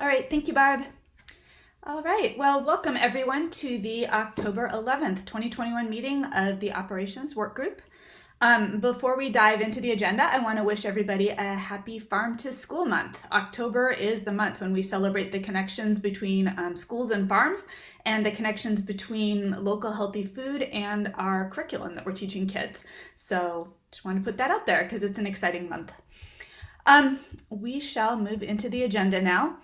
All right, thank you, Barb. All right, well, welcome everyone to the October 11th, 2021 meeting of the Operations Work Group. Before we dive into the agenda, I want to wish everybody a happy Farm to School month. October is the month when we celebrate the connections between schools and farms and the connections between local healthy food and our curriculum that we're teaching kids. So just want to put that out there because it's an exciting month. We shall move into the agenda now.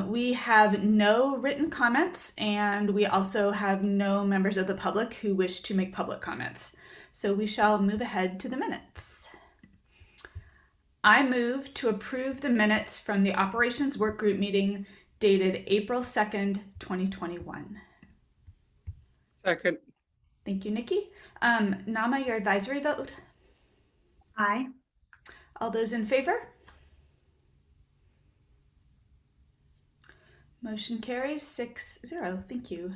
We have no written comments, and we also have no members of the public who wish to make public comments. So we shall move ahead to the minutes. I move to approve the minutes from the Operations Work Group meeting dated April 2nd, 2021. Second. Thank you, Nikki. Nama, your advisory vote? Aye. All those in favor? Motion carries 6-0. Thank you.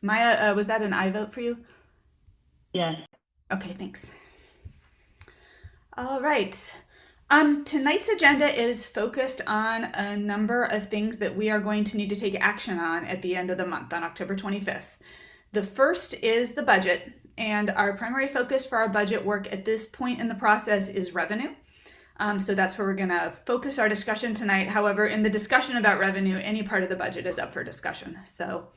Maya, was that an aye vote for you? Yes. Okay, thanks. All right. Tonight's agenda is focused on a number of things that we are going to need to take action on at the end of the month on October 25th. The first is the budget, and our primary focus for our budget work at this point in the process is revenue. So that's where we're going to focus our discussion tonight. However, in the discussion about revenue, any part of the budget is up for discussion. So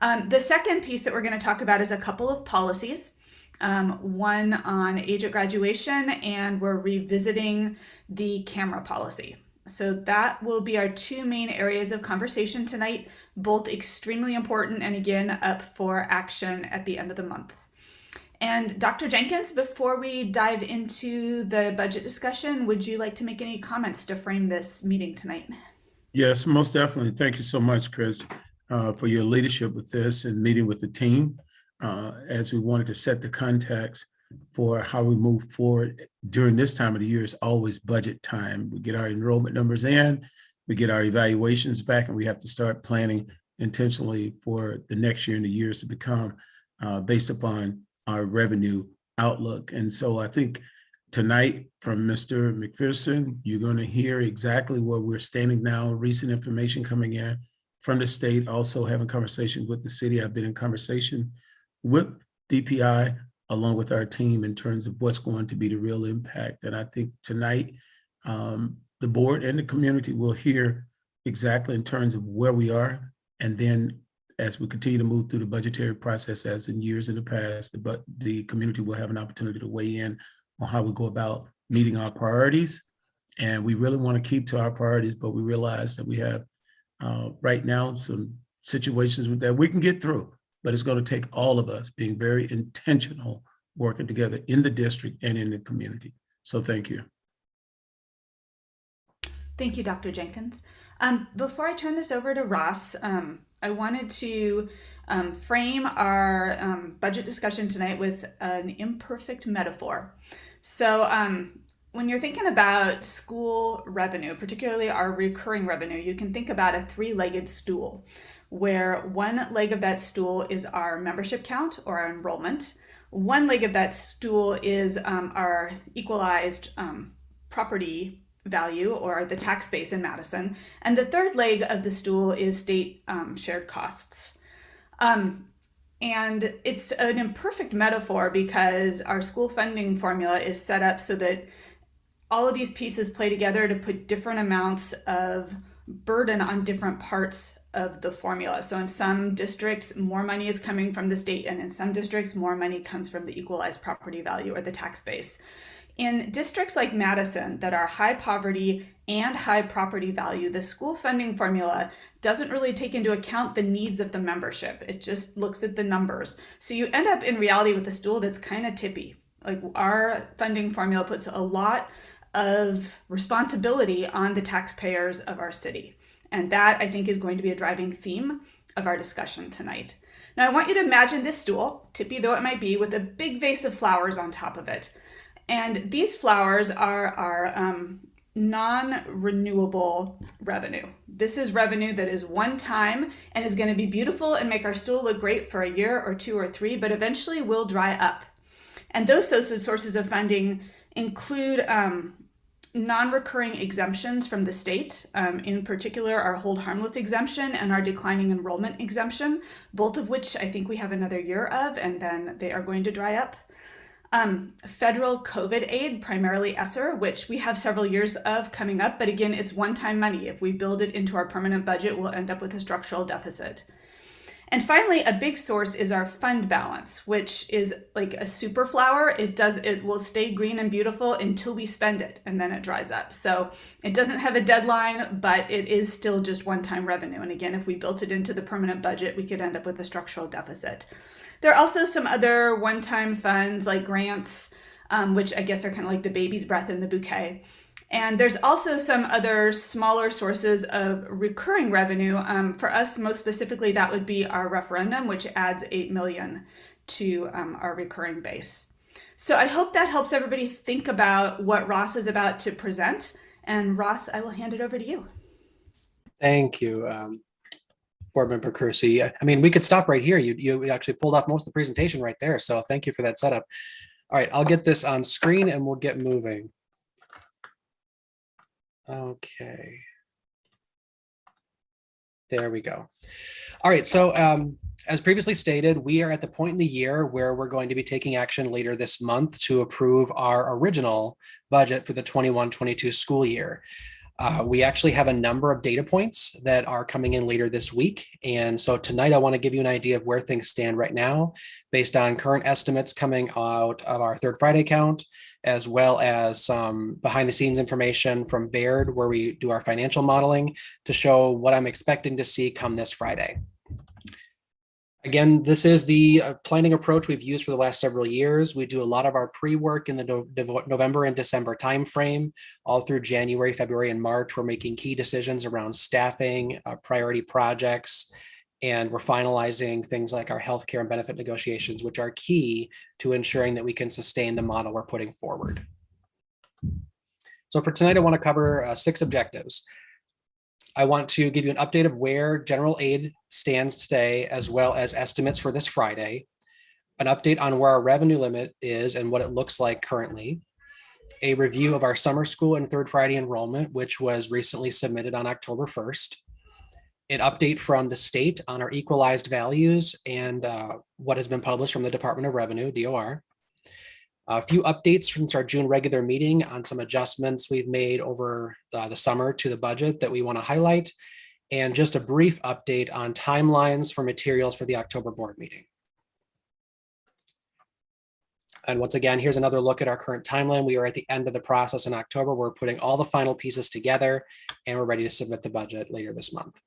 the second piece that we're going to talk about is a couple of policies. One on age at graduation, and we're revisiting the camera policy. So that will be our two main areas of conversation tonight, both extremely important and again up for action at the end of the month. And Dr. Jenkins, before we dive into the budget discussion, would you like to make any comments to frame this meeting tonight? Yes, most definitely. Thank you so much, Chris, for your leadership with this and meeting with the team as we wanted to set the context for how we move forward during this time of the year. Is always budget time. We get our enrollment numbers in, we get our evaluations back, and we have to start planning intentionally for the next year and the years to become based upon our revenue outlook. And so I think tonight from Mr. McPherson, you're going to hear exactly where we're standing now, recent information coming in from the state, also having conversations with the city. I've been in conversation with DPI along with our team in terms of what's going to be the real impact. And I think tonight, the board and the community will hear exactly in terms of where we are. And then as we continue to move through the budgetary process, as in years in the past, the community will have an opportunity to weigh in on how we go about meeting our priorities. And we really want to keep to our priorities, but we realize that we have right now some situations that we can get through, but it's going to take all of us being very intentional, working together in the district and in the community. So thank you. Thank you, Dr. Jenkins. Before I turn this over to Ross, I wanted to frame our budget discussion tonight with an imperfect metaphor. So when you're thinking about school revenue, particularly our recurring revenue, you can think about a three-legged stool, where one leg of that stool is our membership count or our enrollment. One leg of that stool is our equalized property value or the tax base in Madison. And the third leg of the stool is state shared costs. And it's an imperfect metaphor because our school funding formula is set up so that all of these pieces play together to put different amounts of burden on different parts of the formula. So in some districts, more money is coming from the state, and in some districts, more money comes from the equalized property value or the tax base. In districts like Madison that are high poverty and high property value, the school funding formula doesn't really take into account the needs of the membership. It just looks at the numbers. So you end up in reality with a stool that's kind of tippy. Like our funding formula puts a lot of responsibility on the taxpayers of our city. And that, I think, is going to be a driving theme of our discussion tonight. Now, I want you to imagine this stool, tippy though it might be, with a big vase of flowers on top of it. And these flowers are our non-renewable revenue. This is revenue that is one time and is going to be beautiful and make our stool look great for a year or two or three, but eventually will dry up. And those sources of funding include non-recurring exemptions from the state, in particular our hold harmless exemption and our declining enrollment exemption, both of which I think we have another year of, and then they are going to dry up. Federal COVID aid, primarily ESSER, which we have several years of coming up, but again, it's one-time money. If we build it into our permanent budget, we'll end up with a structural deficit. And finally, a big source is our fund balance, which is like a super flower. It will stay green and beautiful until we spend it, and then it dries up. So it doesn't have a deadline, but it is still just one-time revenue. And again, if we built it into the permanent budget, we could end up with a structural deficit. There are also some other one-time funds like grants, which I guess are kind of like the baby's breath in the bouquet. And there's also some other smaller sources of recurring revenue. For us, most specifically, that would be our referendum, which adds $8 million to our recurring base. So I hope that helps everybody think about what Ross is about to present. And Ross, I will hand it over to you. Thank you, Board Member Kersey. I mean, we could stop right here. You actually pulled off most of the presentation right there. So thank you for that setup. All right, I'll get this on screen and we'll get moving. Okay. There we go. All right, so as previously stated, we are at the point in the year where we're going to be taking action later this month to approve our original budget for the 21-22 school year. We actually have a number of data points that are coming in later this week. And so tonight I want to give you an idea of where things stand right now based on current estimates coming out of our third Friday count, as well as some behind the scenes information from Baird, where we do our financial modeling to show what I'm expecting to see come this Friday. Again, this is the planning approach we've used for the last several years. We do a lot of our pre-work in the November and December timeframe, all through January, February, and March. We're making key decisions around staffing, priority projects, and we're finalizing things like our healthcare and benefit negotiations, which are key to ensuring that we can sustain the model we're putting forward. So for tonight, I want to cover 6 objectives. I want to give you an update of where general aid stands today, as well as estimates for this Friday, an update on where our revenue limit is and what it looks like currently, a review of our summer school and third Friday enrollment, which was recently submitted on October 1st, an update from the state on our equalized values and what has been published from the Department of Revenue, DOR. A few updates since our June regular meeting on some adjustments we've made over the summer to the budget that we want to highlight, and just a brief update on timelines for materials for the October board meeting. And once again, here's another look at our current timeline. We are at the end of the process in October. We're putting all the final pieces together and we're ready to submit the budget later this month.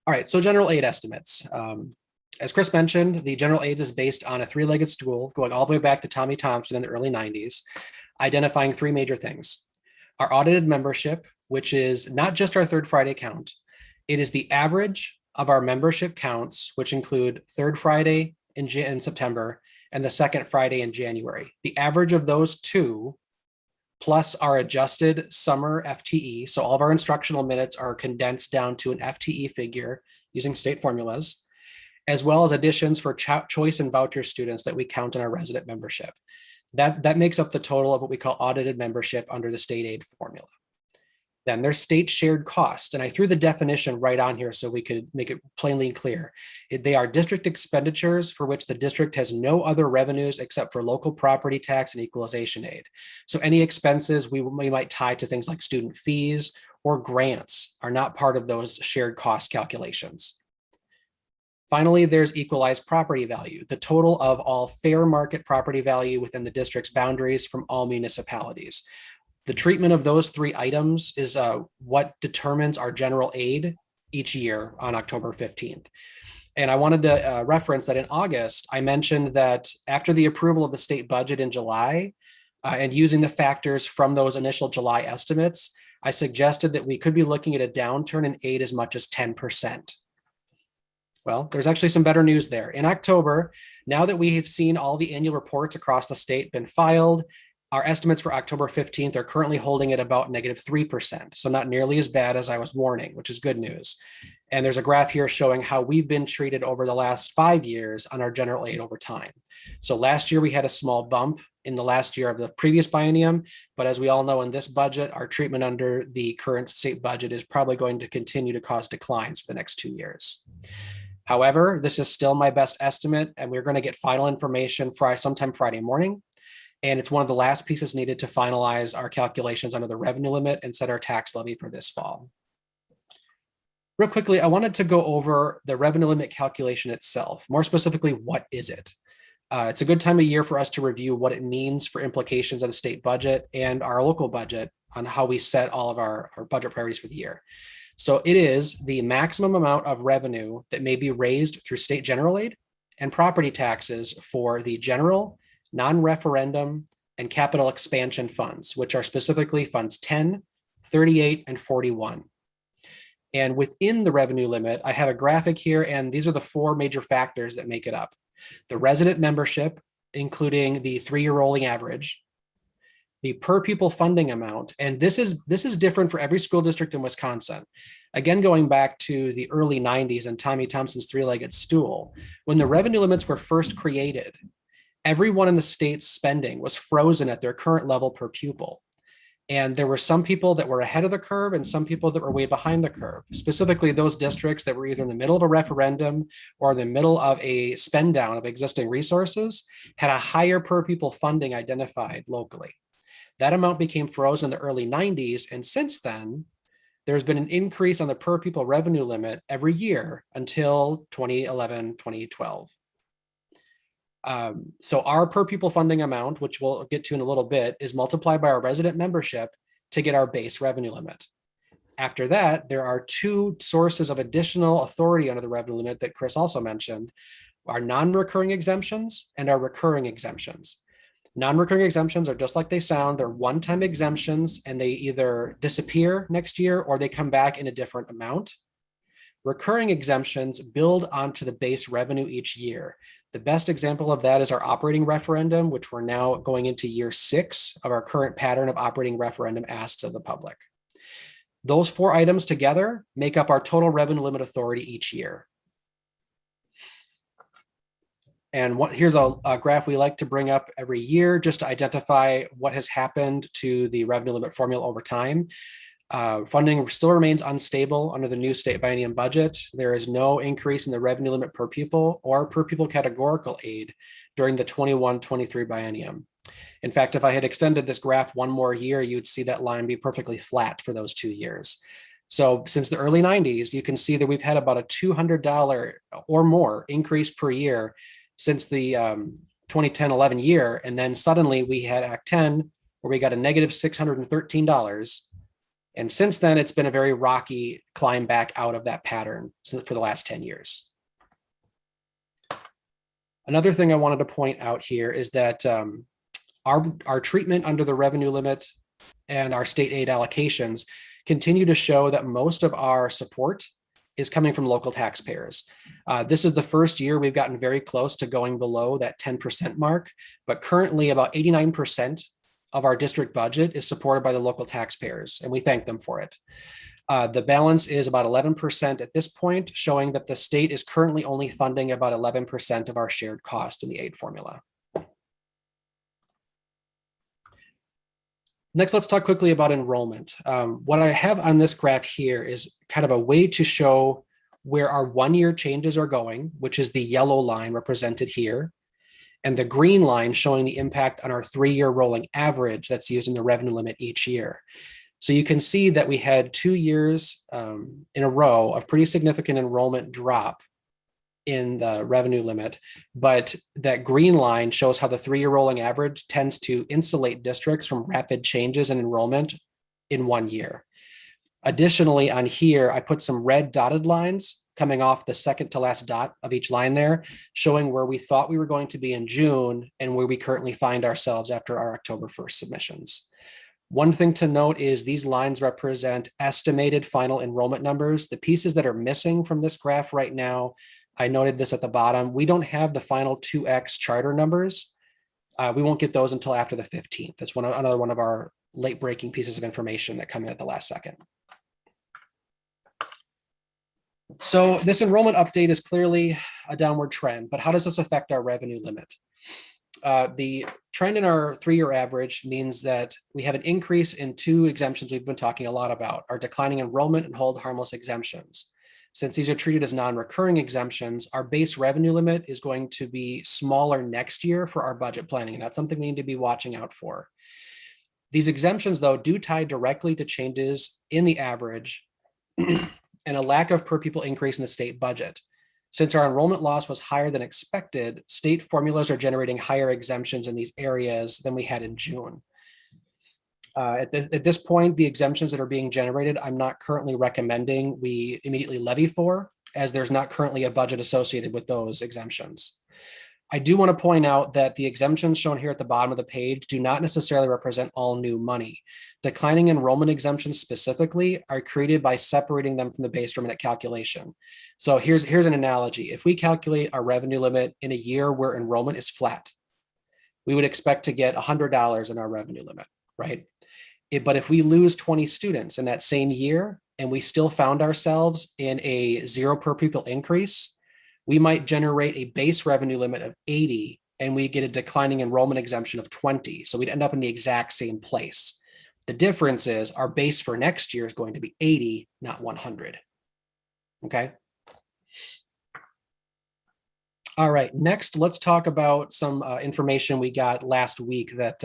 All right, so general aid estimates. As Chris mentioned, the general aids is based on a 3-legged stool going all the way back to Tommy Thompson in the early 90s, identifying 3 major things. Our audited membership, which is not just our third Friday count, it is the average of our membership counts, which include third Friday in September and the second Friday in January. The average of those 2 plus our adjusted summer FTE. So all of our instructional minutes are condensed down to an FTE figure using state formulas, as well as additions for choice and voucher students that we count in our resident membership. That makes up the total of what we call audited membership under the state aid formula. Then there's state shared cost. And I threw the definition right on here so we could make it plainly clear. They are district expenditures for which the district has no other revenues except for local property tax and equalization aid. So any expenses we might tie to things like student fees or grants are not part of those shared cost calculations. Finally, there's equalized property value, the total of all fair market property value within the district's boundaries from all municipalities. The treatment of those 3 items is what determines our general aid each year on October 15th. And I wanted to reference that in August, I mentioned that after the approval of the state budget in July and using the factors from those initial July estimates, I suggested that we could be looking at a downturn in aid as much as 10%. Well, there's actually some better news there. In October, now that we have seen all the annual reports across the state been filed, Our estimates for October 15th are currently holding at about -3%. So not nearly as bad as I was warning, which is good news. And there's a graph here showing how we've been treated over the last 5 years on our general aid over time. So last year we had a small bump in the last year of the previous biennium, but as we all know in this budget, our treatment under the current state budget is probably going to continue to cause declines for the next 2 years. However, this is still my best estimate, and we're going to get final information sometime Friday morning. And it's one of the last pieces needed to finalize our calculations under the revenue limit and set our tax levy for this fall. Real quickly, I wanted to go over the revenue limit calculation itself. More specifically, what is it? It's a good time of year for us to review what it means for implications of the state budget and our local budget on how we set all of our budget priorities for the year. So it is the maximum amount of revenue that may be raised through state general aid and property taxes for the general, non-referendum, and capital expansion funds, which are specifically funds 10, 38, and 41. And within the revenue limit, I have a graphic here, and these are the 4 major factors that make it up. The resident membership, including the 3-year rolling average, the per pupil funding amount, and this is different for every school district in Wisconsin. Again, going back to the early 90s and Tommy Thompson's 3-legged stool, when the revenue limits were first created, everyone in the state's spending was frozen at their current level per pupil. And there were some people that were ahead of the curve and some people that were way behind the curve, specifically those districts that were either in the middle of a referendum or in the middle of a spend down of existing resources had a higher per pupil funding identified locally. That amount became frozen in the early 90s. And since then, there's been an increase on the per pupil revenue limit every year until 2011, 2012. So our per pupil funding amount, which we'll get to in a little bit, is multiplied by our resident membership to get our base revenue limit. After that, there are 2 sources of additional authority under the revenue limit that Chris also mentioned, our non-recurring exemptions and our recurring exemptions. Non-recurring exemptions are just like they sound. They're one-time exemptions, and they either disappear next year or they come back in a different amount. Recurring exemptions build onto the base revenue each year. The best example of that is our operating referendum, which we're now going into year 6 of our current pattern of operating referendum asks of the public. Those 4 items together make up our total revenue limit authority each year. And here's a graph we like to bring up every year just to identify what has happened to the revenue limit formula over time. Funding still remains unstable under the new state biennium budget. There is no increase in the revenue limit per pupil or per pupil categorical aid during the 21-23 biennium. In fact, if I had extended this graph one more year, you'd see that line be perfectly flat for those 2 years. So since the early 90s, you can see that we've had about a $200 or more increase per year since the 2010-11 year. And then suddenly we had Act 10, where we got a negative $613. And since then, it's been a very rocky climb back out of that pattern for the last 10 years. Another thing I wanted to point out here is that our treatment under the revenue limit and our state aid allocations continue to show that most of our support is coming from local taxpayers. This is the first year we've gotten very close to going below that 10% mark, but currently about 89% of our district budget is supported by the local taxpayers, and we thank them for it. The balance is about 11% at this point, showing that the state is currently only funding about 11% of our shared cost in the aid formula. Next, let's talk quickly about enrollment. What I have on this graph here is kind of a way to show where our 1-year changes are going, which is the yellow line represented here, and the green line showing the impact on our 3-year rolling average that's used in the revenue limit each year. So you can see that we had 2 years in a row of pretty significant enrollment drop in the revenue limit, but that green line shows how the 3-year rolling average tends to insulate districts from rapid changes in enrollment in 1 year. Additionally, on here, I put some red dotted lines coming off the second to last dot of each line there, showing where we thought we were going to be in June and where we currently find ourselves after our October 1st submissions. One thing to note is these lines represent estimated final enrollment numbers. The pieces that are missing from this graph right now, I noted this at the bottom, we don't have the final 2X charter numbers We won't get those until after the 15th. That's another one of our late breaking pieces of information that come in at the last second. So this enrollment update is clearly a downward trend, but how does this affect our revenue limit? The trend in our 3-year average means that we have an increase in 2 exemptions we've been talking a lot about, our declining enrollment and hold harmless exemptions. Since these are treated as non-recurring exemptions, our base revenue limit is going to be smaller next year for our budget planning, and that's something we need to be watching out for. These exemptions, though, do tie directly to changes in the average and a lack of per pupil increase in the state budget. Since our enrollment loss was higher than expected, state formulas are generating higher exemptions in these areas than we had in June. At this point, the exemptions that are being generated, I'm not currently recommending we immediately levy for, as there's not currently a budget associated with those exemptions. I do want to point out that the exemptions shown here at the bottom of the page do not necessarily represent all new money. Declining enrollment exemptions specifically are created by separating them from the base remit calculation. So here's an analogy. If we calculate our revenue limit in a year where enrollment is flat, we would expect to get $100 in our revenue limit, right? But if we lose 20 students in that same year and we still found ourselves in a 0 per pupil increase, we might generate a base revenue limit of 80 and we get a declining enrollment exemption of 20. So we'd end up in the exact same place. The difference is our base for next year is going to be 80, not 100. Okay. All right, next, let's talk about some information we got last week that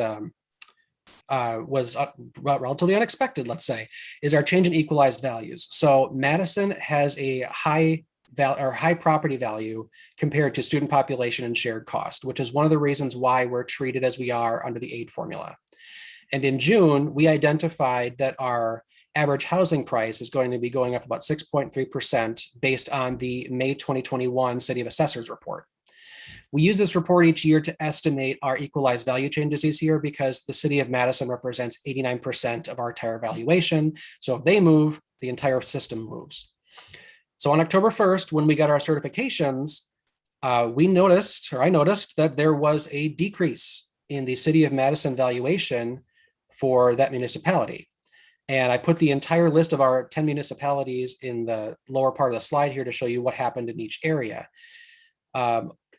was relatively unexpected, let's say, is our change in equalized values. So Madison has a high property value compared to student population and shared cost, which is one of the reasons why we're treated as we are under the aid formula. And in June, we identified that our average housing price is going to be going up about 6.3% based on the May 2021 City of Assessors report. We use this report each year to estimate our equalized value changes each year because the City of Madison represents 89% of our entire valuation. So if they move, the entire system moves. So on October 1st, when we got our certifications, I noticed that there was a decrease in the City of Madison valuation for that municipality. And I put the entire list of our 10 municipalities in the lower part of the slide here to show you what happened in each area.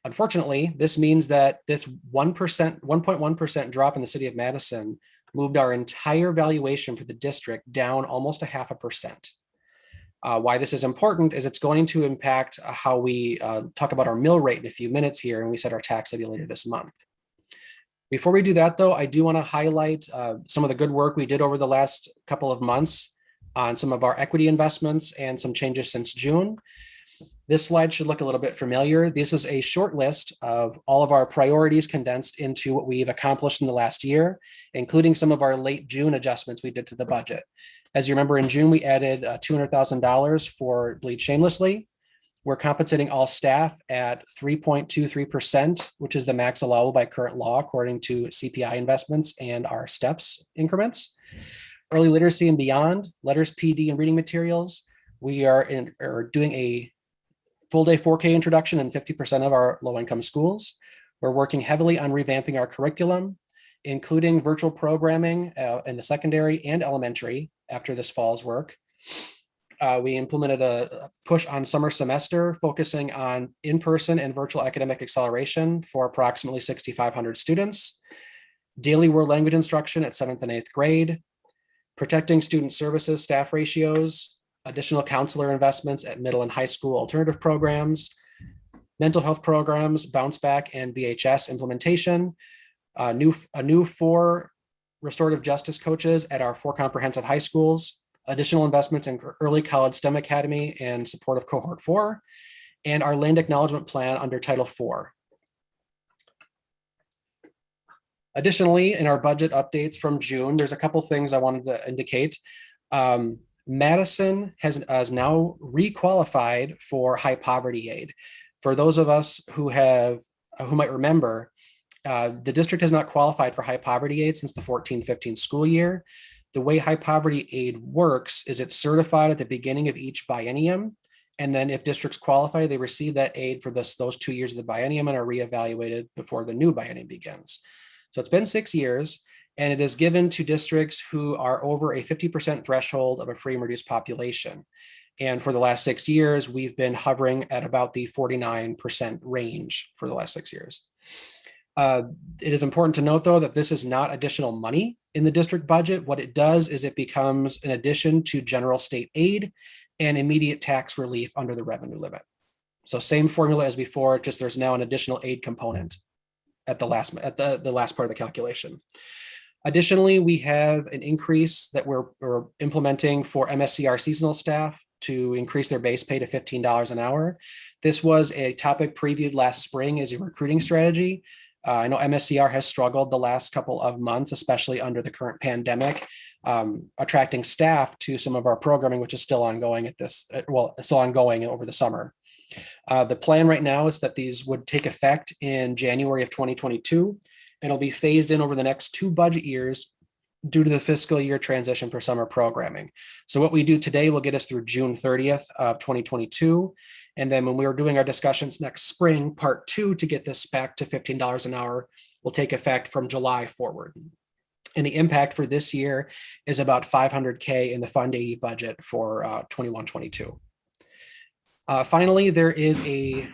Unfortunately, this means that this 1.1% drop in the City of Madison moved our entire valuation for the district down almost 0.5%. Why this is important is it's going to impact how we talk about our mill rate in a few minutes here, and we set our tax levy later this month. Before we do that, though, I do want to highlight some of the good work we did over the last couple of months on some of our equity investments and some changes since June. This slide should look a little bit familiar. This is a short list of all of our priorities condensed into what we've accomplished in the last year, including some of our late June adjustments we did to the budget. As you remember, in June, we added $200,000 for Bleed Shamelessly. We're compensating all staff at 3.23%, which is the max allowable by current law, according to CPI investments and our STEPS increments. Early literacy and beyond, letters, PD, and reading materials. We are doing a full day 4K introduction in 50% of our low-income schools. We're working heavily on revamping our curriculum, including virtual programming in the secondary and elementary after this fall's work. We implemented a push on summer semester, focusing on in-person and virtual academic acceleration for approximately 6,500 students. Daily world language instruction at 7th and 8th grade, protecting student services staff ratios, additional counselor investments at middle and high school alternative programs, mental health programs, bounce back and VHS implementation, a new 4 restorative justice coaches at our 4 comprehensive high schools, additional investments in early college STEM academy and support of cohort 4, and our land acknowledgement plan under Title IV. Additionally, in our budget updates from June, there's a couple things I wanted to indicate. Madison has now requalified for high poverty aid. For those of us who might remember, the district has not qualified for high poverty aid since the 14-15 school year. The way high poverty aid works is it's certified at the beginning of each biennium, And then if districts qualify, they receive that aid for those 2 years of the biennium and are reevaluated before the new biennium begins. So it's been 6 years, and it is given to districts who are over a 50% threshold of a free and reduced population. And for the last 6 years, we've been hovering at about the 49% range for the last 6 years. It is important to note, though, that this is not additional money in the district budget. What it does is it becomes an addition to general state aid and immediate tax relief under the revenue limit. So same formula as before, just there's now an additional aid component at the last part of the calculation. Additionally, we have an increase that we're implementing for MSCR seasonal staff to increase their base pay to $15 an hour. This was a topic previewed last spring as a recruiting strategy. I know MSCR has struggled the last couple of months, especially under the current pandemic, attracting staff to some of our programming, which is still ongoing it's still ongoing over the summer. The plan right now is that these would take effect in January of 2022, and it'll be phased in over the next 2 budget years due to the fiscal year transition for summer programming. So what we do today will get us through June 30th of 2022. And then when we are doing our discussions next spring, part 2 to get this back to $15 an hour will take effect from July forward. And the impact for this year is about $500K in the Fund 80 budget for 21-22. Finally, there is a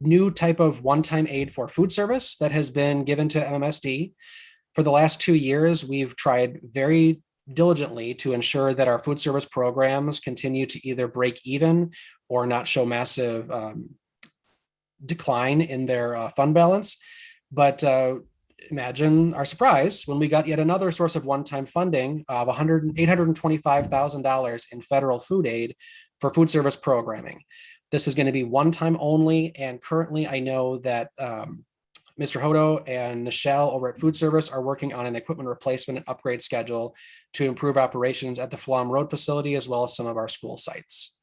new type of one-time aid for food service that has been given to MMSD. For the last 2 years, we've tried very diligently to ensure that our food service programs continue to either break even or not show massive decline in their fund balance. But imagine our surprise when we got yet another source of one-time funding of $825,000 in federal food aid for food service programming. This is going to be one time only, and currently I know that Mr. Hodo and Michelle over at Food Service are working on an equipment replacement and upgrade schedule to improve operations at the Flom Road facility as well as some of our school sites.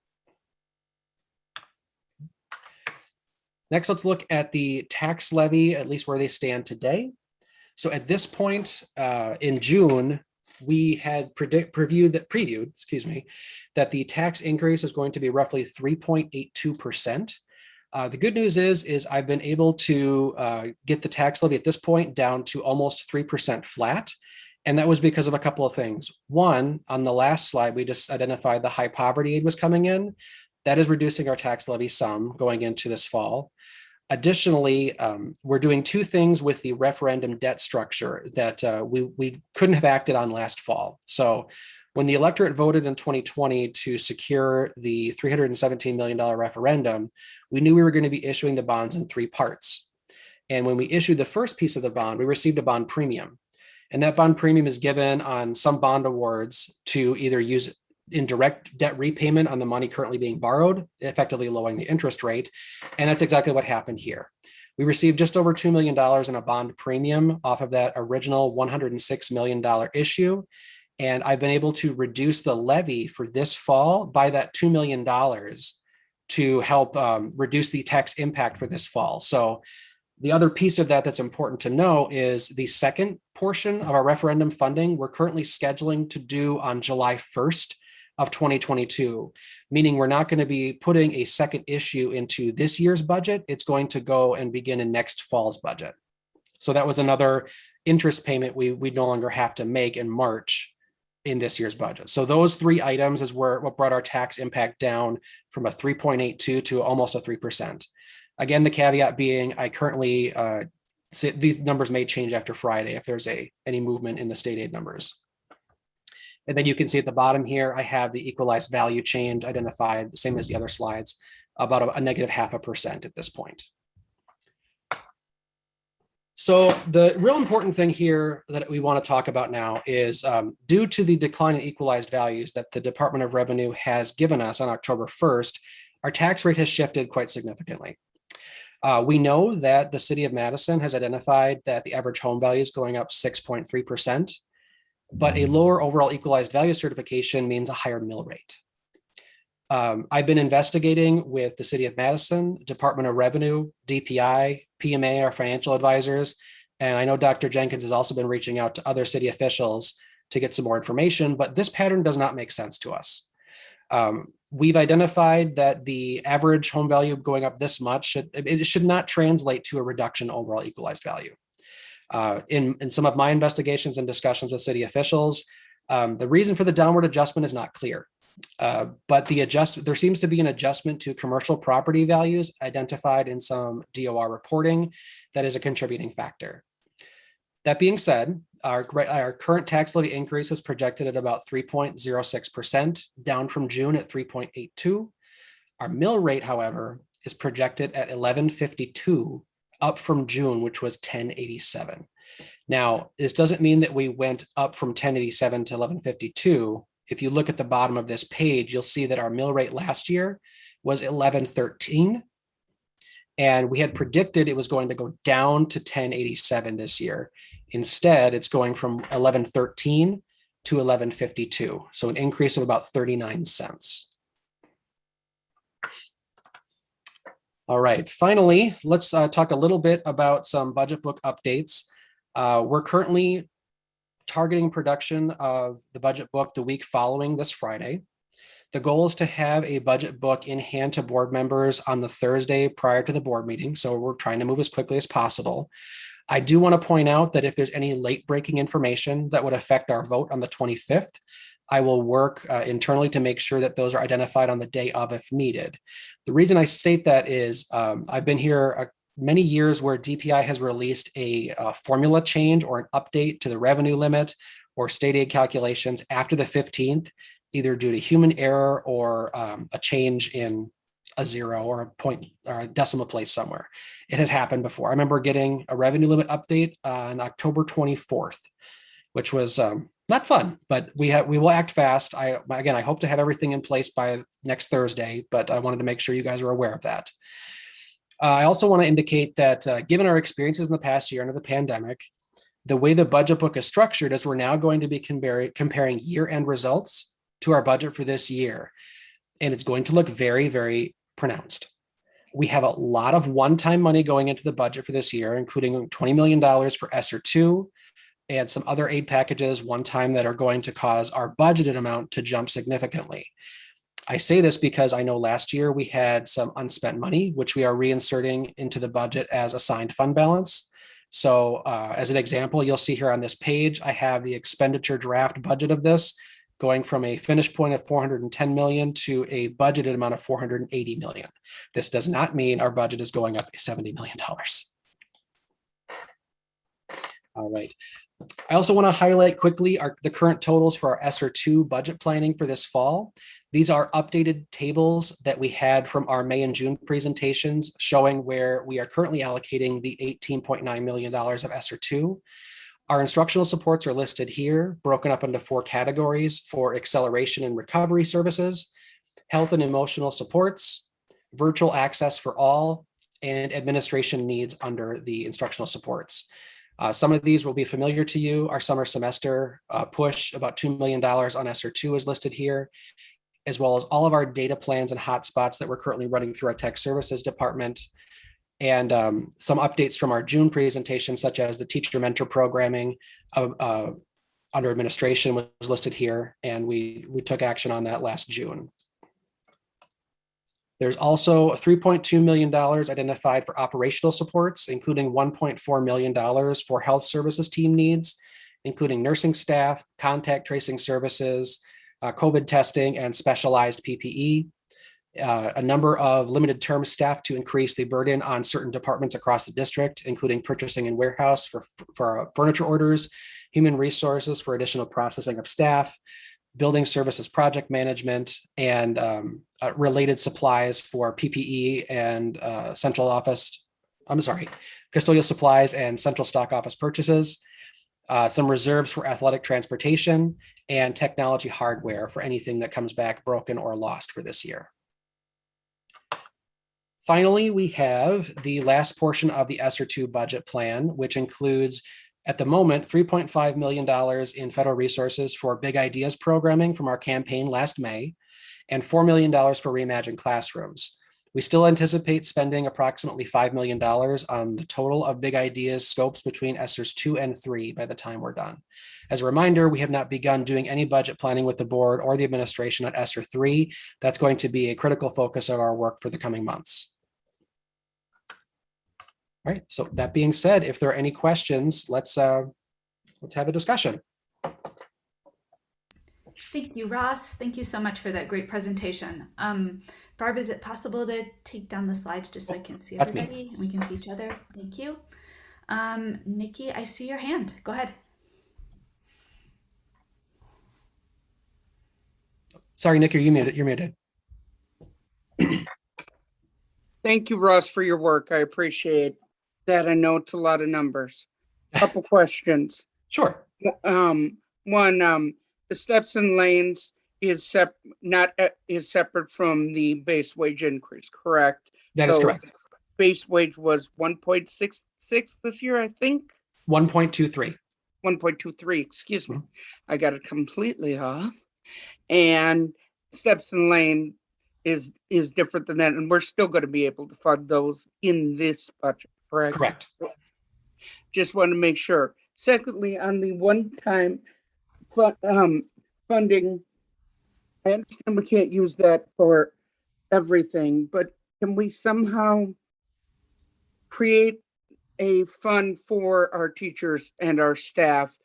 Next, let's look at the tax levy, at least where they stand today. So at this point in June, we had previewed that the tax increase is going to be roughly 3.82%. The good news is I've been able to get the tax levy at this point down to almost 3% flat. And that was because of a couple of things. One, on the last slide, we just identified the high poverty aid was coming in. That is reducing our tax levy some going into this fall. Additionally, we're doing 2 things with the referendum debt structure that we couldn't have acted on last fall. So when the electorate voted in 2020 to secure the $317 million referendum, we knew we were going to be issuing the bonds in 3 parts. And when we issued the first piece of the bond, we received a bond premium. And that bond premium is given on some bond awards to either use in direct debt repayment on the money currently being borrowed, effectively lowering the interest rate. And that's exactly what happened here. We received just over $2 million in a bond premium off of that original $106 million issue. And I've been able to reduce the levy for this fall by that $2 million to help reduce the tax impact for this fall. So the other piece of that that's important to know is the second portion of our referendum funding we're currently scheduling to do on July 1st of 2022, meaning we're not going to be putting a second issue into this year's budget. It's going to go and begin in next fall's budget. So that was another interest payment we no longer have to make in March in this year's budget. So those 3 items is what brought our tax impact down from a 3.82 to almost a 3%. Again, the caveat being I currently, these numbers may change after Friday if there's any movement in the state aid numbers. And then you can see at the bottom here, I have the equalized value change identified, the same as the other slides, about a negative 0.5% at this point. So the real important thing here that we want to talk about now is due to the decline in equalized values that the Department of Revenue has given us on October 1st, our tax rate has shifted quite significantly. We know that the city of Madison has identified that the average home value is going up 6.3%. But a lower overall equalized value certification means a higher mill rate. I've been investigating with the City of Madison, Department of Revenue, DPI, PMA, our financial advisors, and I know Dr. Jenkins has also been reaching out to other city officials to get some more information, but this pattern does not make sense to us. We've identified that the average home value going up this much should not translate to a reduction in overall equalized value. In some of my investigations and discussions with city officials, the reason for the downward adjustment is not clear. But there seems to be an adjustment to commercial property values identified in some DOR reporting that is a contributing factor. That being said, our current tax levy increase is projected at about 3.06%, down from June at 3.82. Our mill rate, however, is projected at 11.52, up from June, which was 10.87. Now, this doesn't mean that we went up from 10.87 to 11.52. If you look at the bottom of this page, you'll see that our mill rate last year was 11.13. And we had predicted it was going to go down to 10.87 this year. Instead, it's going from 11.13 to 11.52. So an increase of about 39 cents. All right, finally, let's talk a little bit about some budget book updates. We're currently targeting production of the budget book the week following this Friday. The goal is to have a budget book in hand to board members on the Thursday prior to the board meeting. So we're trying to move as quickly as possible. I do want to point out that if there's any late breaking information that would affect our vote on the 25th, I will work internally to make sure that those are identified on the day of if needed. The reason I state that is I've been here many years where DPI has released a formula change or an update to the revenue limit or state aid calculations after the 15th, either due to human error or a change in a zero or a point or a decimal place somewhere. It has happened before. I remember getting a revenue limit update on October 24th, which was not fun, but we will act fast. I hope to have everything in place by next Thursday, but I wanted to make sure you guys are aware of that. I also want to indicate that given our experiences in the past year under the pandemic, the way the budget book is structured is we're now going to be comparing year-end results to our budget for this year. And it's going to look very, very pronounced. We have a lot of one-time money going into the budget for this year, including $20 million for SR2 and some other aid packages one time that are going to cause our budgeted amount to jump significantly. I say this because I know last year we had some unspent money, which we are reinserting into the budget as assigned fund balance. So as an example, you'll see here on this page, I have the expenditure draft budget of this going from a finished point of 410 million to a budgeted amount of 480 million. This does not mean our budget is going up $70 million. All right. I also want to highlight quickly the current totals for our SR2 budget planning for this fall. These are updated tables that we had from our May and June presentations showing where we are currently allocating the $18.9 million of SR2. Our instructional supports are listed here, broken up into 4 categories for acceleration and recovery services, health and emotional supports, virtual access for all, and administration needs under the instructional supports. Some of these will be familiar to you. Our summer semester push, about $2 million on SR2 is listed here, as well as all of our data plans and hotspots that we're currently running through our tech services department. And some updates from our June presentation, such as the teacher mentor programming under administration was listed here, and we took action on that last June. There's also $3.2 million identified for operational supports, including $1.4 million for health services team needs, including nursing staff, contact tracing services, COVID testing, and specialized PPE. A number of limited term staff to increase the burden on certain departments across the district, including purchasing and warehouse for furniture orders, human resources for additional processing of staff, building services project management, and related supplies for PPE and custodial supplies and central stock office purchases, some reserves for athletic transportation, and technology hardware for anything that comes back broken or lost for this year. Finally, we have the last portion of the SR2 budget plan, which includes, at the moment, $3.5 million in federal resources for Big Ideas programming from our campaign last May, and $4 million for Reimagined Classrooms. We still anticipate spending approximately $5 million on the total of big ideas scopes between ESSERs 2 and 3 by the time we're done. As a reminder, we have not begun doing any budget planning with the board or the administration on ESSER 3. That's going to be a critical focus of our work for the coming months. All right, so that being said, if there are any questions, let's have a discussion. Thank you, Ross. Thank you so much for that great presentation. Barb, is it possible to take down the slides just so I can see That's me. everybody and we can see each other? Thank you. Nikki, I see your hand. Go ahead. Sorry, Nick, you're muted. You're muted. Thank you, Ross, for your work. I appreciate that. I know it's a lot of numbers. Couple questions. Sure. One, the steps and lanes is separate from the base wage increase, correct? That is So correct. Base wage was 1.66 this year, I think. 1.23. 1.23, excuse me. I got it completely off. And steps and lane is different than that, and we're still going to be able to fund those in this budget, correct? Correct. Just want to make sure. Secondly, on the one-time funding, I understand we can't use that for everything, but can we somehow create a fund for our teachers and our staff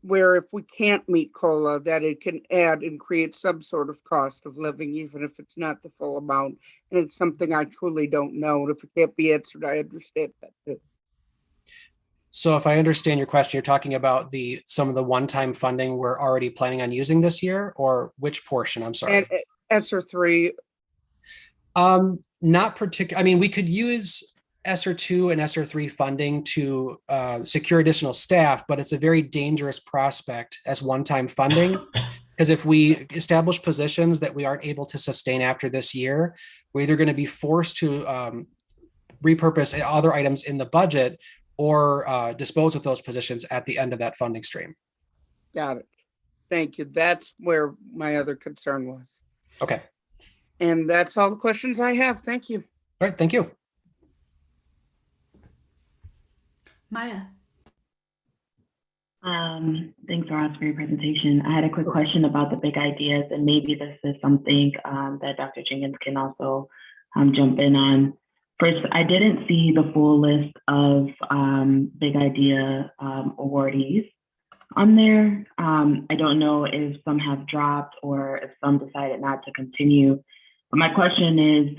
where if we can't meet COLA, that it can add and create some sort of cost of living, even if it's not the full amount? And it's something I truly don't know. And if it can't be answered, I understand that too. So if I understand your question, you're talking about some of the one-time funding we're already planning on using this year, or which portion? I'm sorry. And SR3, Not particular. I mean, we could use SR2 and SR3 funding to secure additional staff, but it's a very dangerous prospect as one-time funding. Because if we establish positions that we aren't able to sustain after this year, we're either going to be forced to repurpose other items in the budget or dispose of those positions at the end of that funding stream. got it. Thank you. That's where my other concern was. Okay. And that's all the questions I have. Thank you. All right. Thank you. Maya. Thanks, Ross, for your presentation. I had a quick question about the big ideas, and maybe this is something that Dr. Jenkins can also jump in on. First, I didn't see the full list of big idea awardees on there. I don't know if some have dropped or if some decided not to continue. But my question is,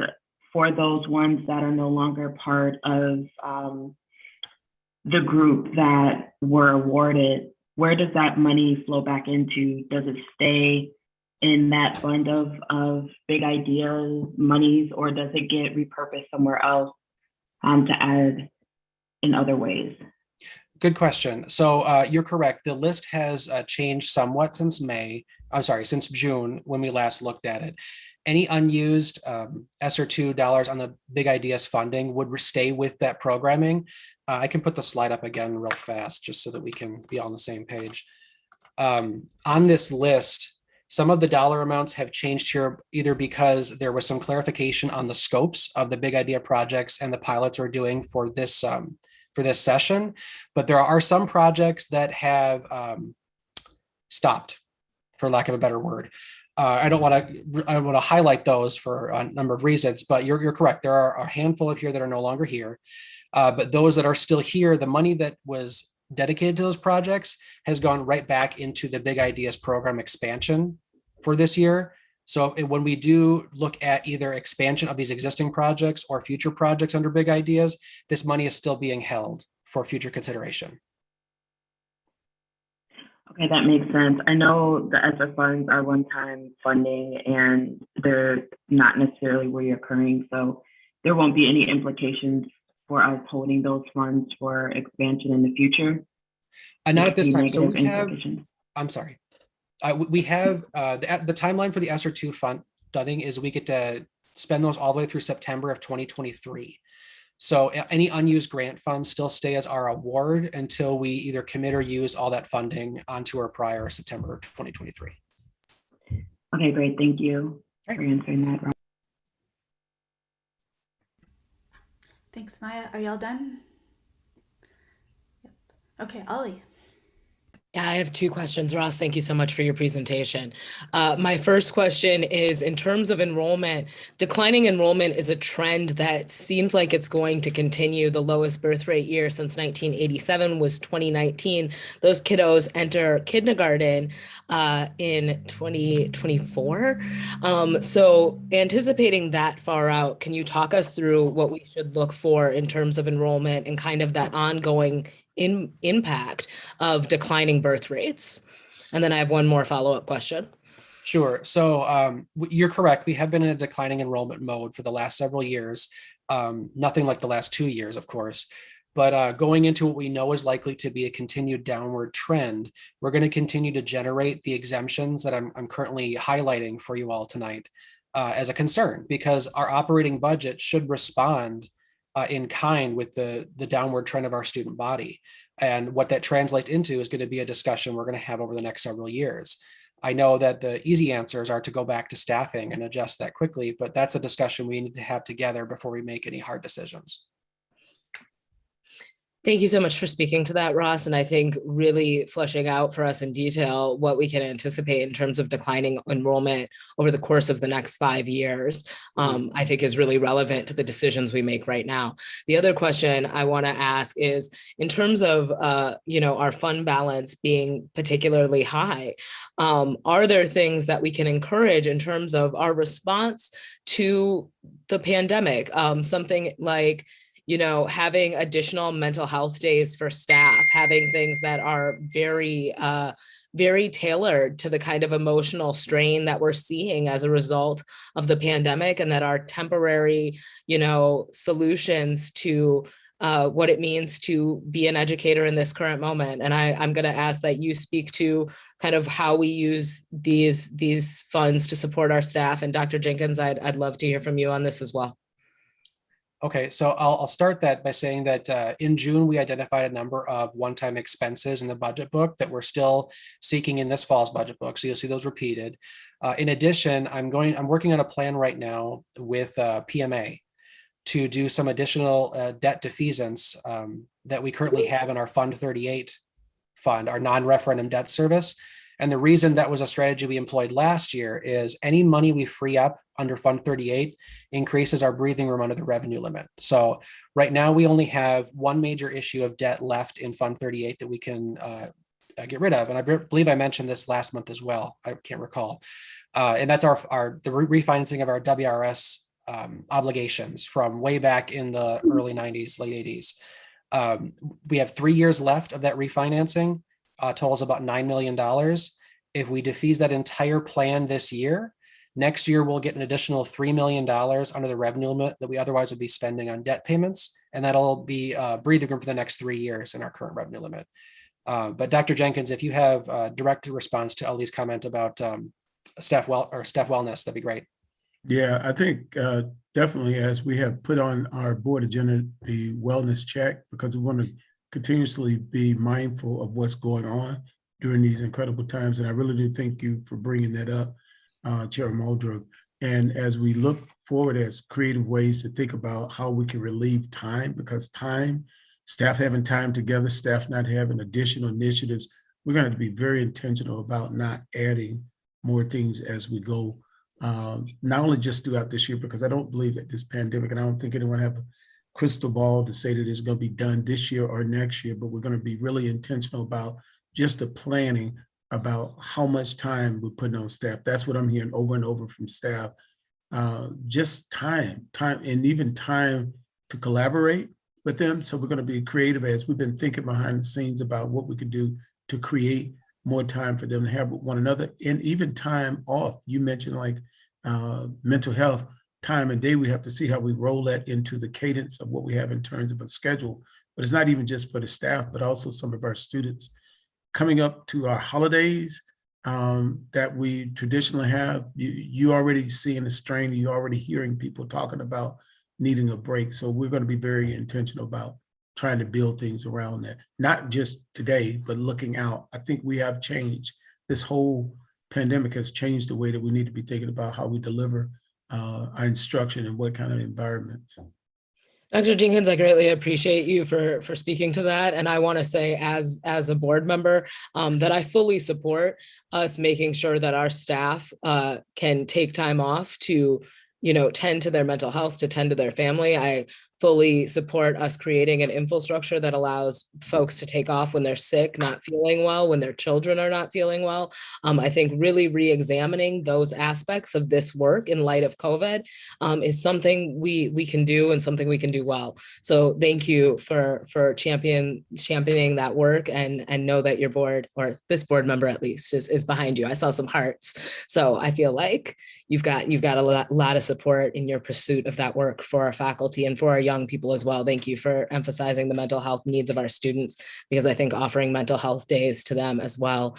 for those ones that are no longer part of the group that were awarded, where does that money flow back into? Does it stay in that fund of big idea monies, or does it get repurposed somewhere else to add in other ways? Good question. So you're correct. The list has changed somewhat since since June when we last looked at it. Any unused SR2 dollars on the big ideas funding would stay with that programming. I can put the slide up again real fast just so that we can be on the same page. On this list, some of the dollar amounts have changed here either because there was some clarification on the scopes of the big idea projects and the pilots we're doing for this session, but there are some projects that have stopped, for lack of a better word. I don't want to highlight those for a number of reasons, but you're correct. There are a handful of here that are no longer here, but those that are still here, the money that was dedicated to those projects has gone right back into the Big Ideas program expansion for this year. So when we do look at either expansion of these existing projects or future projects under Big Ideas, this money is still being held for future consideration. Okay, that makes sense. I know the ESSER funds are one-time funding and they're not necessarily reoccurring, so there won't be any implications for us holding those funds for expansion in the future. Not at this time. So Negative we have, implications. I'm sorry. We have the timeline for the SR2 funding is we get to spend those all the way through September of 2023. So any unused grant funds still stay as our award until we either commit or use all that funding onto our prior September 2023. Okay, great. Thank you Right. for answering that, Rob. Thanks, Maya. Are y'all done? Yep. Okay, Ollie. Yeah, I have two questions, Ross. Thank you so much for your presentation. My first question is, in terms of enrollment, declining enrollment is a trend that seems like it's going to continue. The lowest birth rate year since 1987 was 2019. Those kiddos enter kindergarten in 2024. So anticipating that far out, can you talk us through what we should look for in terms of enrollment and kind of that ongoing impact of declining birth rates? And then I have one more follow-up question. Sure. So you're correct. We have been in a declining enrollment mode for the last several years. Nothing like the last 2 years, of course. But going into what we know is likely to be a continued downward trend, we're going to continue to generate the exemptions that I'm currently highlighting for you all tonight as a concern, because our operating budget should respond in kind with the downward trend of our student body. And what that translates into is going to be a discussion we're going to have over the next several years. I know that the easy answers are to go back to staffing and adjust that quickly, but that's a discussion we need to have together before we make any hard decisions. Thank you so much for speaking to that, Ross. And I think really fleshing out for us in detail what we can anticipate in terms of declining enrollment over the course of the next 5 years, I think is really relevant to the decisions we make right now. The other question I want to ask is, in terms of our fund balance being particularly high, are there things that we can encourage in terms of our response to the pandemic? Something like having additional mental health days for staff, having things that are very, very tailored to the kind of emotional strain that we're seeing as a result of the pandemic, and that are temporary, solutions to what it means to be an educator in this current moment. And I'm going to ask that you speak to kind of how we use these funds to support our staff. And Dr. Jenkins, I'd love to hear from you on this as well. Okay, so I'll start that by saying that in June, we identified a number of one-time expenses in the budget book that we're still seeking in this fall's budget book. So you'll see those repeated. In addition, I'm working on a plan right now with PMA to do some additional debt defeasance that we currently have in our Fund 38 fund, our non-referendum debt service. And the reason that was a strategy we employed last year is any money we free up under Fund 38 increases our breathing room under the revenue limit. So right now we only have one major issue of debt left in Fund 38 that we can get rid of. And I believe I mentioned this last month as well. I can't recall. And that's the refinancing of our WRS obligations from way back in the early 90s, late 80s. We have 3 years left of that refinancing. Totals about $9 million. If we defease that entire plan this year, next year we'll get an additional $3 million under the revenue limit that we otherwise would be spending on debt payments. And that'll be breathing room for the next 3 years in our current revenue limit. But Dr. Jenkins, if you have a direct response to Ellie's comment about staff wellness, that'd be great. Yeah, I think definitely, as we have put on our board agenda, the wellness check, because we want to continuously be mindful of what's going on during these incredible times. And I really do thank you for bringing that up, Chair Muldrow. And as we look forward as creative ways to think about how we can relieve time, because staff having time together, staff not having additional initiatives, we're going to be very intentional about not adding more things as we go, not only just throughout this year, because I don't believe that this pandemic, and I don't think anyone have a crystal ball to say that it's going to be done this year or next year, but we're going to be really intentional about just the planning about how much time we're putting on staff. That's what I'm hearing over and over from staff. Just time, and even time to collaborate with them. So we're going to be creative as we've been thinking behind the scenes about what we could do to create more time for them to have with one another, and even time off. You mentioned like mental health. Time and day, we have to see how we roll that into the cadence of what we have in terms of a schedule. But it's not even just for the staff, but also some of our students. Coming up to our holidays that we traditionally have, you already seeing the strain, you're already hearing people talking about needing a break. So we're going to be very intentional about trying to build things around that, not just today, but looking out. I think we have changed. This whole pandemic has changed the way that we need to be thinking about how we deliver our instruction and what kind of environments. Dr. Jenkins, I greatly appreciate you for speaking to that. And I want to say as a board member that I fully support us making sure that our staff can take time off to, tend to their mental health, to tend to their family. I fully support us creating an infrastructure that allows folks to take off when they're sick, not feeling well, when their children are not feeling well. I think really re-examining those aspects of this work in light of COVID is something we can do and something we can do well. So thank you for championing that work, and know that your board, or this board member at least, is behind you. I saw some hearts. So I feel like you've got a lot of support in your pursuit of that work for our faculty and for our young people as well. Thank you for emphasizing the mental health needs of our students, because I think offering mental health days to them as well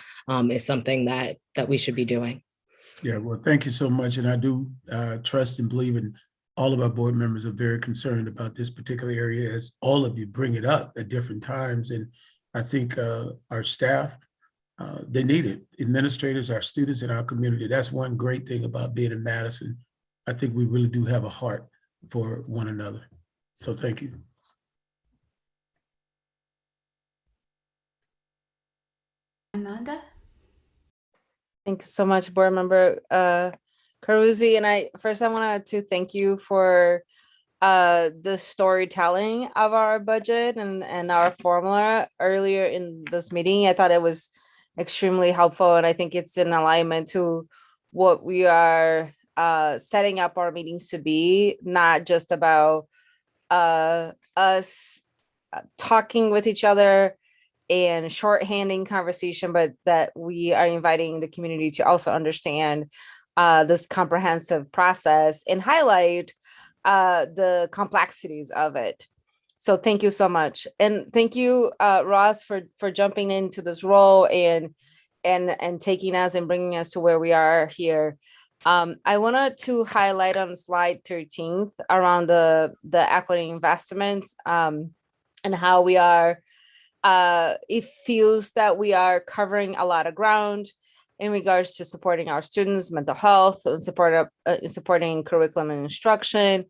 is something that we should be doing. Yeah, well, thank you so much. And I do trust and believe in all of our board members are very concerned about this particular area, as all of you bring it up at different times. And I think our staff, they need it. Administrators, our students in our community. That's one great thing about being in Madison. I think we really do have a heart for one another. So thank you. Amanda? Thank you so much, Board Member Carusi. And I wanted to thank you for the storytelling of our budget and our formula earlier in this meeting. I thought it was extremely helpful, and I think it's in alignment to what we are setting up our meetings to be, not just about us talking with each other and shorthanding conversation, but that we are inviting the community to also understand this comprehensive process and highlight the complexities of it. So thank you so much. And thank you, Ross, for jumping into this role and taking us and bringing us to where we are here. I wanted to highlight on slide 13 around the equity investments and how we are, it feels that we are covering a lot of ground in regards to supporting our students' mental health and supporting curriculum and instruction,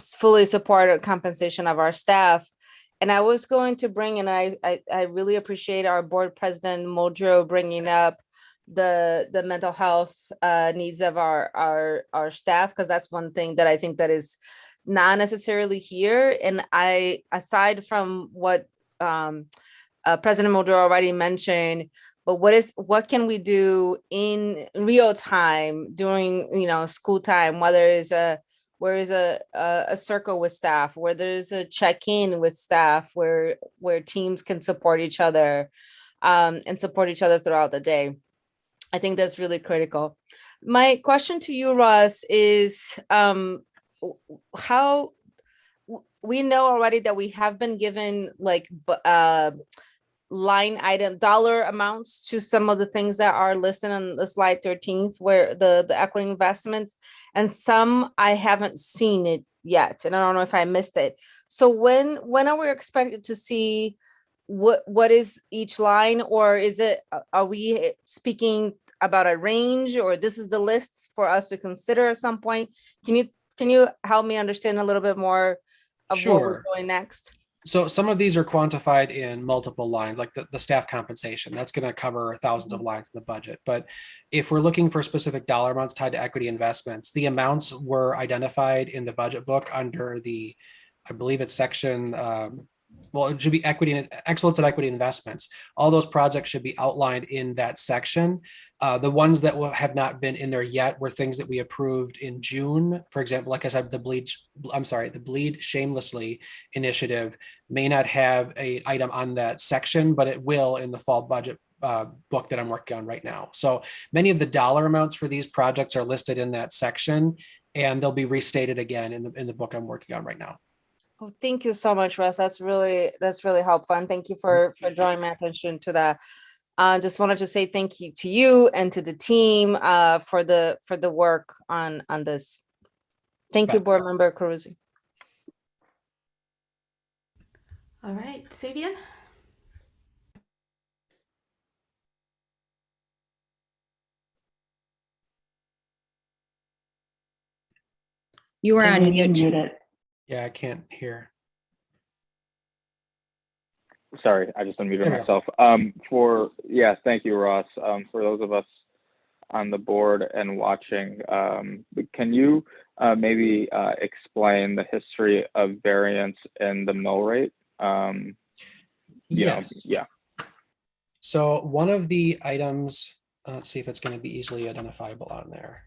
fully support compensation of our staff. And I was going to bring, and I really appreciate our board president Modro bringing up the mental health needs of our staff, because that's one thing that I think that is not necessarily here. And aside from what President Modro already mentioned, but what can we do in real time during school time, where is a circle with staff, where there's a check-in with staff, where teams can support each other and support each other throughout the day. I think that's really critical. My question to you, Ross, is how we know already that we have been given line item dollar amounts to some of the things that are listed on the slide 13th, where the equity investments, and some I haven't seen it yet, and I don't know if I missed it. So when are we expected to see what is each line, or are we speaking about a range, or this is the list for us to consider at some point? Can you help me understand a little bit more of what we're doing next? So some of these are quantified in multiple lines, like the staff compensation. That's going to cover thousands of lines in the budget. But if we're looking for specific dollar amounts tied to equity investments, the amounts were identified in the budget book under I believe it's section, it should be excellence of equity investments. All those projects should be outlined in that section. The ones that have not been in there yet were things that we approved in June. For example, like I said, the Bleed Shamelessly initiative may not have an item on that section, but it will in the fall budget book that I'm working on right now. So many of the dollar amounts for these projects are listed in that section, and they'll be restated again in the book I'm working on right now. Oh, thank you so much, Russ. That's really helpful. And thank you for drawing my attention to that. Just wanted to say thank you to you and to the team for the work on this. Thank you, Board Member Carusi. All right, Savian? You are on mute. Muted. Yeah, I can't hear. Sorry, I just unmuted There we myself. Thank you, Ross. For those of us on the board and watching, can you maybe explain the history of variance in the mill rate? Yes. Yeah. So one of the items, let's see if it's going to be easily identifiable on there.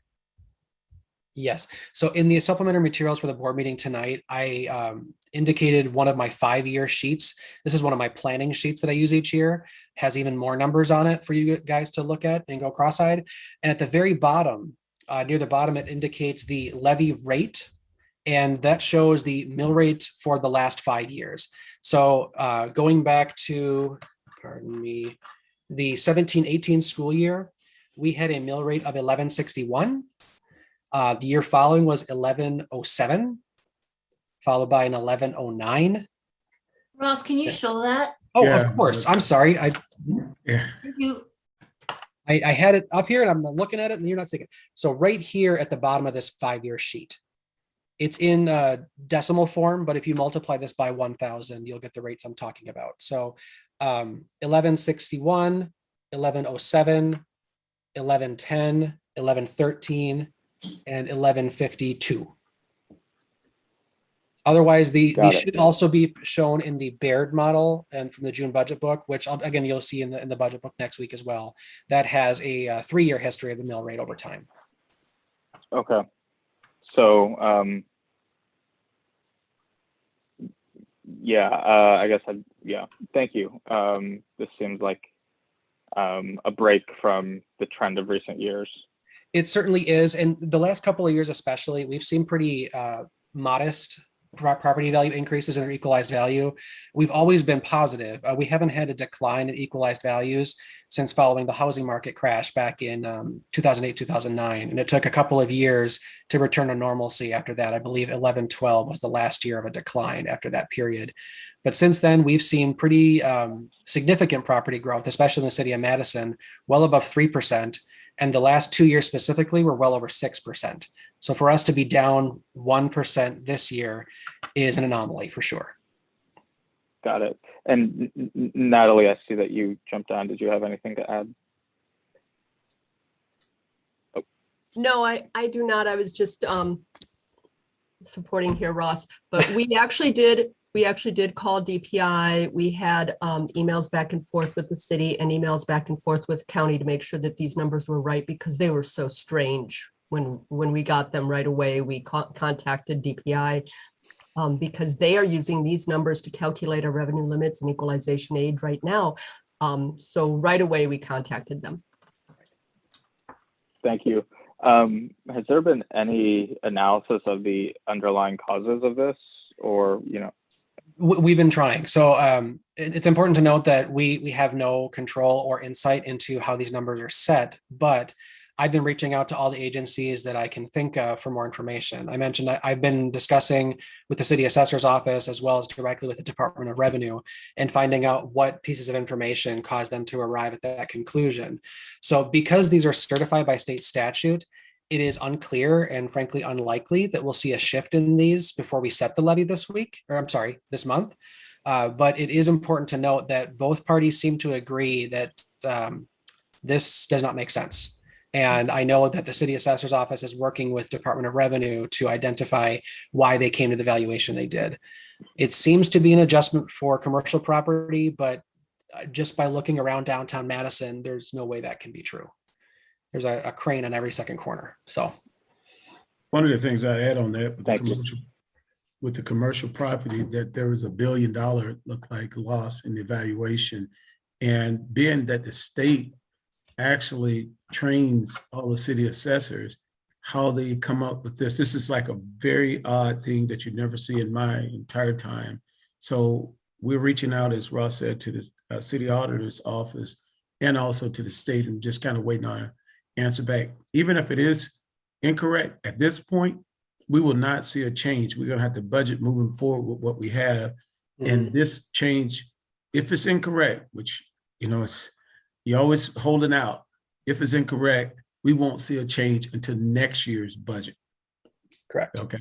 Yes. So in the supplementary materials for the board meeting tonight, I indicated one of my 5-year sheets. This is one of my planning sheets that I use each year, has even more numbers on it for you guys to look at and go cross-eyed. And at the very bottom, near the bottom, it indicates the levy rate, and that shows the mill rate for the last 5 years. So going back to, pardon me, the 17-18 school year, we had a mill rate of 1161. The year following was 1107, followed by an 1109. Ross, can you show that? Oh, Yeah. of course. I'm sorry. Yeah. I had it up here and I'm looking at it and you're not seeing it. So right here at the bottom of this 5-year sheet, it's in decimal form, but if you multiply this by 1,000, you'll get the rates I'm talking about. So 1161, 1107, 1110, 1113, and 1152. Otherwise, these should also be shown in the Baird model and from the June budget book, which again, you'll see in the budget book next week as well. That has a 3-year history of the mill rate over time. Okay. So, I guess thank you. This seems like a break from the trend of recent years. It certainly is. And the last couple of years, especially, we've seen pretty modest property value increases in our equalized value. We've always been positive. We haven't had a decline in equalized values since following the housing market crash back in 2008, 2009. And it took a couple of years to return to normalcy after that. I believe 11-12 was the last year of a decline after that period. But since then, we've seen pretty significant property growth, especially in the city of Madison, well above 3%. And the last 2 years specifically were well over 6%. So for us to be down 1% this year is an anomaly for sure. Got it. And Natalie, I see that you jumped on. Did you have anything to add? Oh. No, I do not. I was just supporting here, Ross. But we actually did call DPI. We had emails back and forth with the city and emails back and forth with county to make sure that these numbers were right, because they were so strange. When we got them right away, we contacted DPI because they are using these numbers to calculate our revenue limits and equalization aid right now. So right away, we contacted them. Thank you. Has there been any analysis of the underlying causes of this, or, We've been trying. So it's important to note that we have no control or insight into how these numbers are set, but I've been reaching out to all the agencies that I can think of for more information. I mentioned I've been discussing with the city assessor's office as well as directly with the Department of Revenue and finding out what pieces of information caused them to arrive at that conclusion. So because these are certified by state statute, it is unclear and frankly unlikely that we'll see a shift in these before we set the levy this month. But it is important to note that both parties seem to agree that this does not make sense. And I know that the city assessor's office is working with Department of Revenue to identify why they came to the valuation they did. It seems to be an adjustment for commercial property, but just by looking around downtown Madison, there's no way that can be true. There's a crane on every second corner. So one of the things I add on that with the commercial property, that there was $1 billion look like loss in the valuation, and being that the state actually trains all the city assessors how they come up with this. This is like a very odd thing that you never see in my entire time. So we're reaching out, as Ross said, to the city auditor's office and also to the state, and just kind of waiting on an answer back. Even if it is incorrect at this point, we will not see a change. We're going to have to budget moving forward with what we have. And this change, if it's incorrect, which, it's, you're always holding out. If it's incorrect, we won't see a change until next year's budget. Correct. Okay.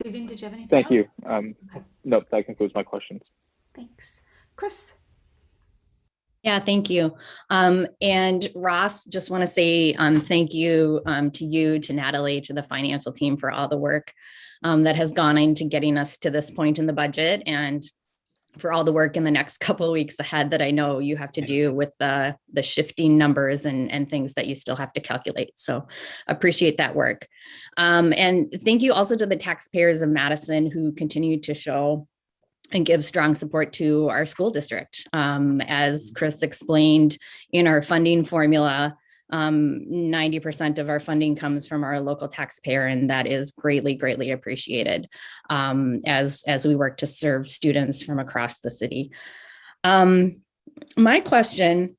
Vivian, did you have anything Thank you. else? Nope, that concludes my questions. Thanks. Chris? Yeah, thank you. And Ross, just want to say thank you to you, to Natalie, to the financial team for all the work that has gone into getting us to this point in the budget, and for all the work in the next couple of weeks ahead that I know you have to do with the shifting numbers and things that you still have to calculate. So appreciate that work. And thank you also to the taxpayers of Madison who continue to show and give strong support to our school district. As Chris explained in our funding formula, 90% of our funding comes from our local taxpayer, and that is greatly, greatly appreciated as we work to serve students from across the city. My question,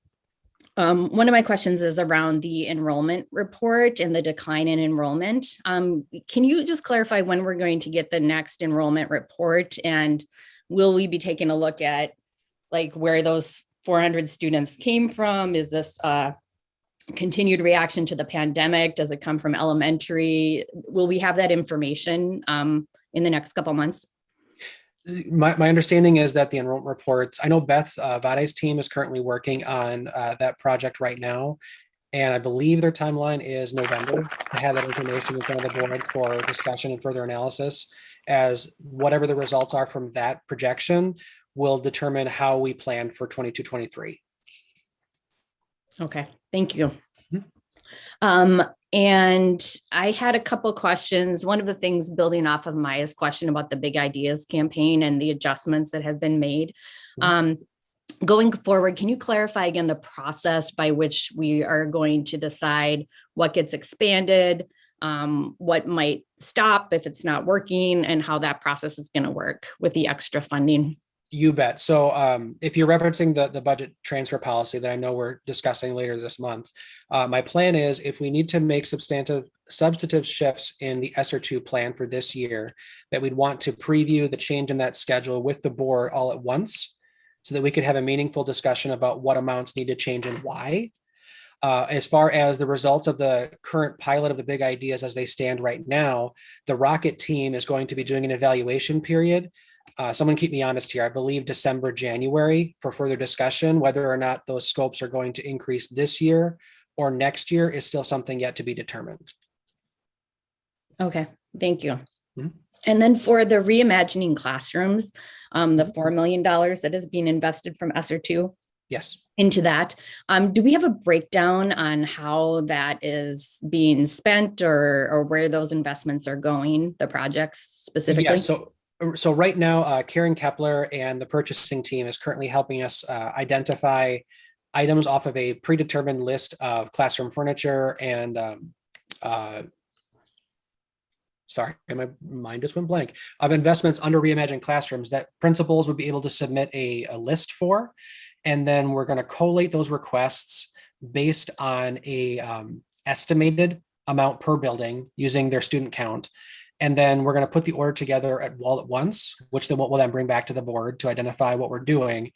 one of my questions is around the enrollment report and the decline in enrollment. Can you just clarify when we're going to get the next enrollment report, and will we be taking a look at like where those 400 students came from? Is this a continued reaction to the pandemic? Does it come from elementary? Will we have that information in the next couple months? My understanding is that the enrollment reports, I know Beth Vade's team is currently working on that project right now. And I believe their timeline is November to have that information in front of the board for discussion and further analysis, as whatever the results are from that projection will determine how we plan for 22-23. Okay, thank you. And I had a couple questions. One of the things building off of Maya's question about the Big Ideas campaign and the adjustments that have been made. Going forward, can you clarify again the process by which we are going to decide what gets expanded, what might stop if it's not working, and how that process is going to work with the extra funding? You bet. So if you're referencing the budget transfer policy that I know we're discussing later this month, my plan is if we need to make substantive shifts in the SR2 plan for this year, that we'd want to preview the change in that schedule with the board all at once, so that we could have a meaningful discussion about what amounts need to change and why. As far as the results of the current pilot of the Big Ideas as they stand right now, the Rocket team is going to be doing an evaluation period. Someone keep me honest here. I believe December, January for further discussion. Whether or not those scopes are going to increase this year or next year is still something yet to be determined. Okay, thank you. And then for the Reimagining Classrooms, the $4 million that is being invested from SR2 Yes. into that, do we have a breakdown on how that is being spent, or where those investments are going, the projects specifically? Yeah, so right now, Karen Kepler and the purchasing team is currently helping us identify items off of a predetermined list of classroom furniture and sorry, my mind just went blank, of investments under Reimagined Classrooms that principals would be able to submit a list for. And then we're going to collate those requests based on a estimated amount per building using their student count. And then we're going to put the order together all at once, which then we'll then bring back to the board to identify what we're doing.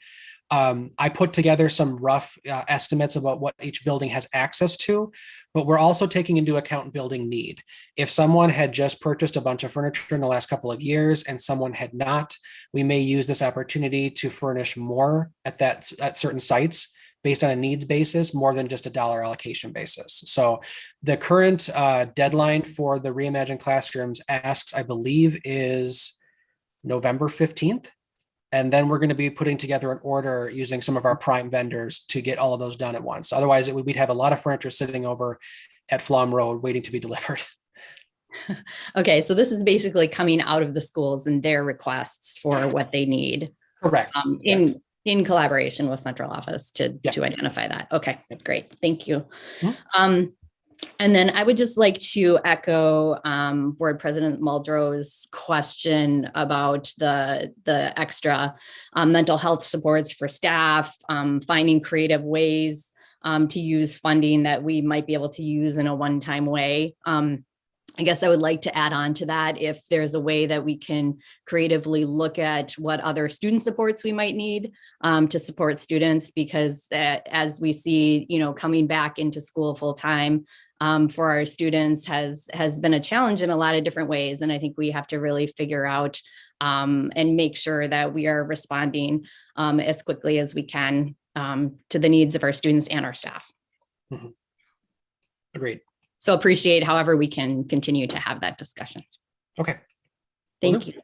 I put together some rough estimates about what each building has access to, but we're also taking into account building need. If someone had just purchased a bunch of furniture in the last couple of years and someone had not, we may use this opportunity to furnish more at certain sites based on a needs basis, more than just a dollar allocation basis. So the current deadline for the Reimagined Classrooms asks, I believe, is November 15th. And then we're going to be putting together an order using some of our prime vendors to get all of those done at once. Otherwise, we'd have a lot of furniture sitting over at Flom Road waiting to be delivered. Okay, so this is basically coming out of the schools and their requests for what they need. Correct. In collaboration with central office to identify that. Okay, great. Thank you. And then I would just like to echo Board President Muldrow's question about the extra mental health supports for staff, finding creative ways to use funding that we might be able to use in a one-time way. I guess I would like to add on to that if there's a way that we can creatively look at what other student supports we might need to support students, because as we see, coming back into school full time, for our students has been a challenge in a lot of different ways. And I think we have to really figure out and make sure that we are responding as quickly as we can to the needs of our students and our staff. Mhm. Agreed. So appreciate however we can continue to have that discussion. Okay. Thank you.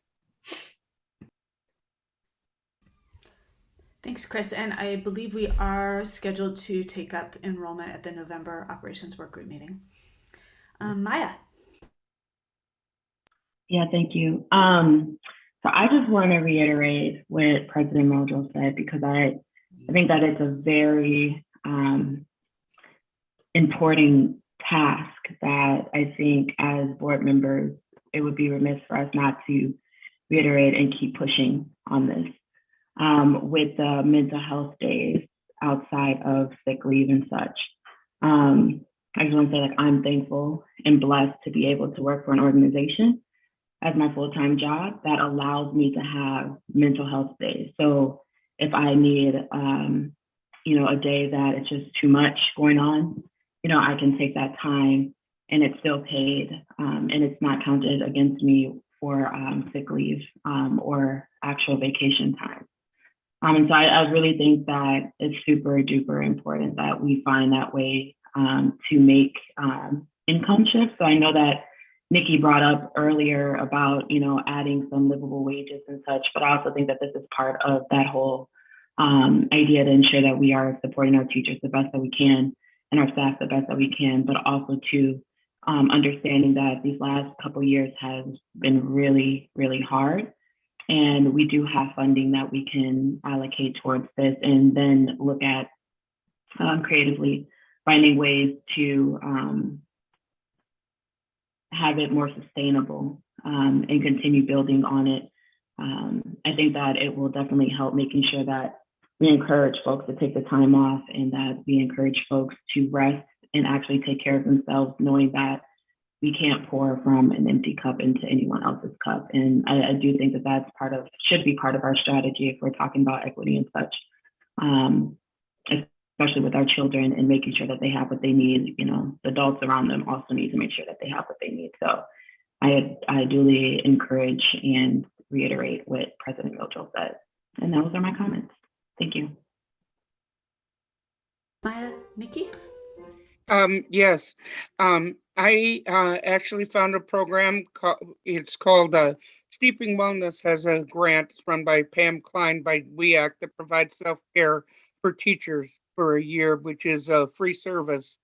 Thanks, Chris. And I believe we are scheduled to take up enrollment at the November Operations Work Group meeting. Maya. Yeah, thank you. So I just want to reiterate what President Muldrow said, because I think that it's a very important task that I think as board members, it would be remiss for us not to reiterate and keep pushing on this. With the mental health days outside of sick leave and such. I just want to say, like, I'm thankful and blessed to be able to work for an organization as my full-time job that allows me to have mental health days. So if I need, a day that it's just too much going on, I can take that time and it's still paid, and it's not counted against me for sick leave or actual vacation time. And so I really think that it's super duper important that we find that way to make income shifts. So I know that Nikki brought up earlier about, adding some livable wages and such, but I also think that this is part of that whole idea to ensure that we are supporting our teachers the best that we can and our staff the best that we can, but also to understanding that these last couple of years has been really, really hard. And we do have funding that we can allocate towards this, and then look at creatively finding ways to have it more sustainable and continue building on it. I think that it will definitely help making sure that we encourage folks to take the time off, and that we encourage folks to rest and actually take care of themselves, knowing that we can't pour from an empty cup into anyone else's cup. And I do think that that's should be part of our strategy if we're talking about equity and such, especially with our children, and making sure that they have what they need. The adults around them also need to make sure that they have what they need. So I duly encourage and reiterate what President Muldrow said. And those are my comments. Thank you. Maya, Nikki? Yes. I actually found a program it's called Steeping Wellness, has a grant. It's run by Pam Klein by WEAC that provides self-care for teachers for a year, which is a free service,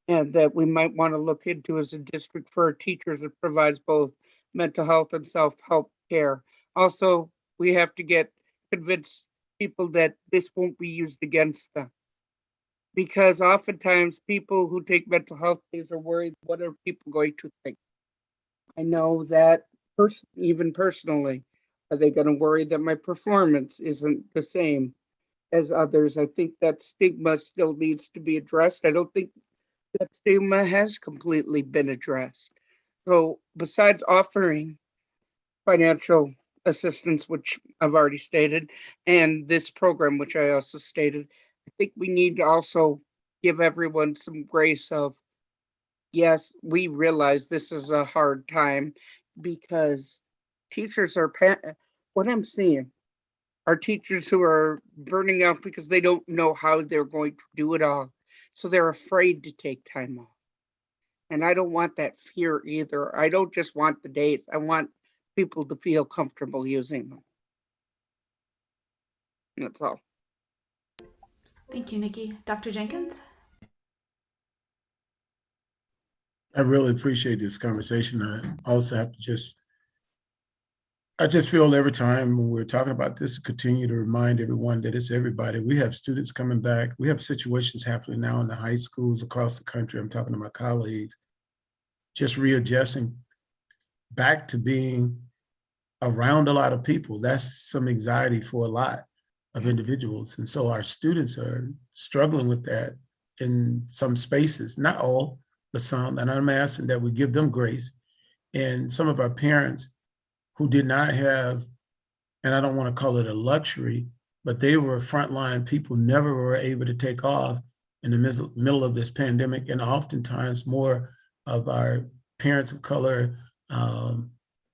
and that we might want to look into as a district for our teachers. It provides both mental health and self-help care. Also, we have to convince people that this won't be used against them, because oftentimes people who take mental health days are worried, what are people going to think? I know that even personally, are they going to worry that my performance isn't the same as others? I think that stigma still needs to be addressed. I don't think that stigma has completely been addressed. So besides offering financial assistance, which I've already stated, and this program, which I also stated, I think we need to also give everyone some grace of, yes, we realize this is a hard time, because teachers are, what I'm seeing are teachers who are burning out because they don't know how they're going to do it all. So they're afraid to take time off. And I don't want that fear either. I don't just want the days. I want people to feel comfortable using them. That's all. Thank you, Nikki. Dr. Jenkins? I really appreciate this conversation. I also have to I just feel every time when we're talking about this, continue to remind everyone that it's everybody. We have students coming back. We have situations happening now in the high schools across the country. I'm talking to my colleagues, just readjusting back to being around a lot of people. That's some anxiety for a lot of individuals. And so our students are struggling with that in some spaces, not all, but some. And I'm asking that we give them grace. And some of our parents who did not have, and I don't want to call it a luxury, but they were frontline people, never were able to take off in the middle of this pandemic, and oftentimes more of our parents of color,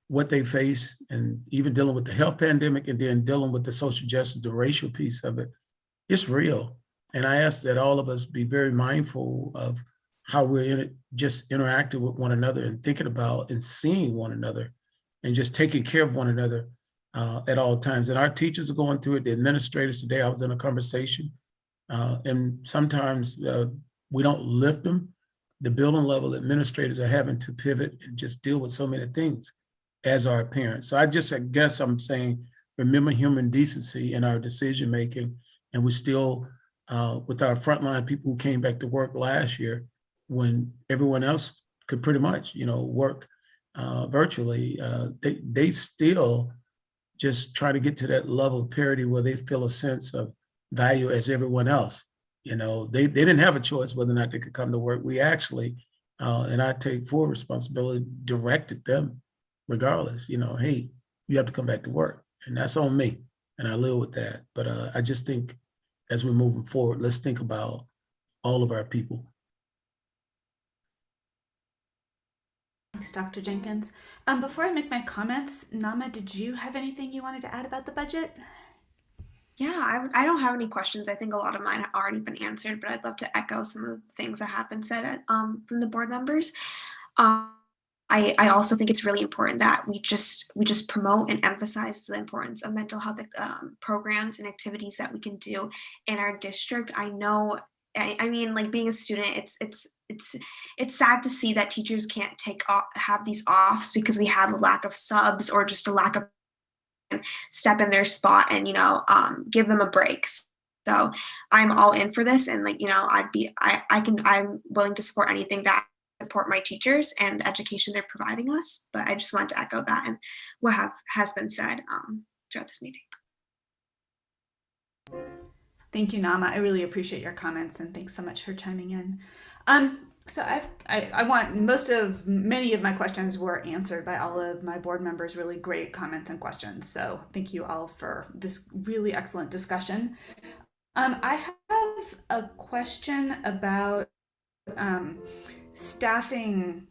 what they face, and even dealing with the health pandemic, and then dealing with the social justice, the racial piece of it. It's real. And I ask that all of us be very mindful of how we're just interacting with one another and thinking about and seeing one another and just taking care of one another at all times. And our teachers are going through it, the administrators. Today I was in a conversation, and sometimes we don't lift them. The building level administrators are having to pivot and just deal with so many things, as our parents. So I guess I'm saying, remember human decency in our decision making. And we still, with our frontline people who came back to work last year, when everyone else could pretty much, work virtually, they still just try to get to that level of parity where they feel a sense of value as everyone else. They didn't have a choice whether or not they could come to work. We actually, and I take full responsibility, directed them regardless, hey, you have to come back to work, and that's on me, and I live with that. But I just think as we're moving forward, let's think about all of our people. Thanks, Dr. Jenkins. Before I make my comments, Nama, did you have anything you wanted to add about the budget? Yeah, I don't have any questions. I think a lot of mine have already been answered, but I'd love to echo some of the things that have been said from the board members. I also think it's really important that we just promote and emphasize the importance of mental health programs and activities that we can do in our district. I know, I mean, like being a student, it's sad to see that teachers can't have these offs because we have a lack of subs or just a lack of step in their spot and give them a break. So I'm all in for this, and I'm willing to support anything that support my teachers and the education they're providing us. But I just wanted to echo that and what has been said throughout this meeting. Thank you, Nama. I really appreciate your comments, and thanks so much for chiming in. So many of my questions were answered by all of my board members. Really great comments and questions. So thank you all for this really excellent discussion. I have a question about staffing,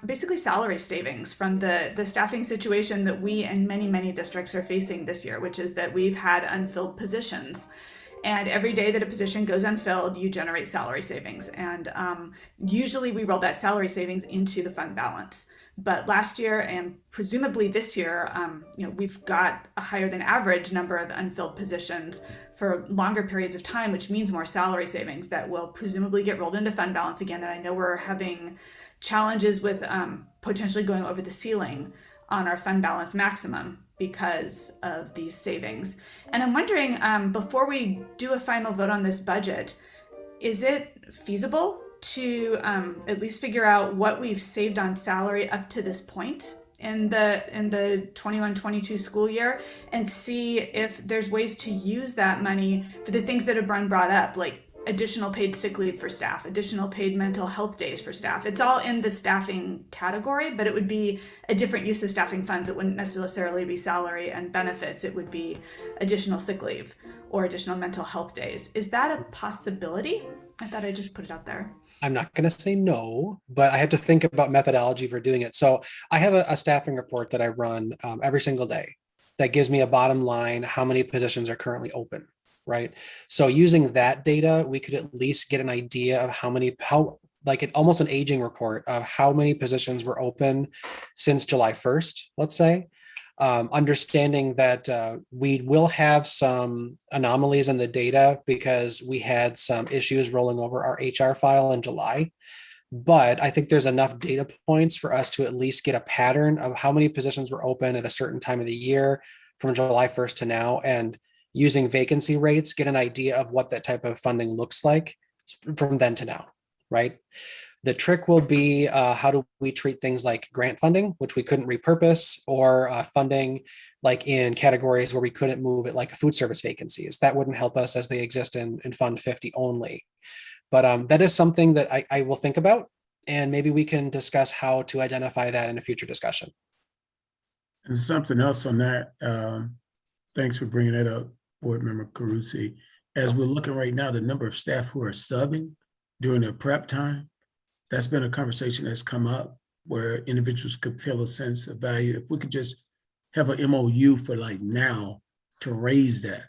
basically salary savings from the staffing situation that we and many districts are facing this year, which is that we've had unfilled positions. And every day that a position goes unfilled, you generate salary savings. And usually we roll that salary savings into the fund balance. But last year and presumably this year, we've got a higher than average number of unfilled positions for longer periods of time, which means more salary savings that will presumably get rolled into fund balance again. And I know we're having challenges with potentially going over the ceiling on our fund balance maximum because of these savings. And I'm wondering, before we do a final vote on this budget, is it feasible to at least figure out what we've saved on salary up to this point in the 21-22 school year, and see if there's ways to use that money for the things that have been brought up, like additional paid sick leave for staff, additional paid mental health days for staff. It's all in the staffing category, but it would be a different use of staffing funds. It wouldn't necessarily be salary and benefits. It would be additional sick leave or additional mental health days. Is that a possibility? I thought I'd just put it out there. I'm not going to say no, but I have to think about methodology for doing it. So I have a staffing report that I run every single day that gives me a bottom line, how many positions are currently open. Right. So using that data, we could at least get an idea of almost an aging report of how many positions were open since July 1st, let's say, understanding that we will have some anomalies in the data because we had some issues rolling over our HR file in July. But I think there's enough data points for us to at least get a pattern of how many positions were open at a certain time of the year from July 1st to now, and using vacancy rates, get an idea of what that type of funding looks like from then to now, right? The trick will be how do we treat things like grant funding, which we couldn't repurpose, or funding like in categories where we couldn't move it, like food service vacancies. That wouldn't help us as they exist in Fund 50 only. But that is something that I will think about, and maybe we can discuss how to identify that in a future discussion. And something else on that, thanks for bringing that up, Board Member Carusi. as we're looking right now, the number of staff who are subbing during their prep time, that's been a conversation that's come up where individuals could feel a sense of value. If we could just have an MOU for like now to raise that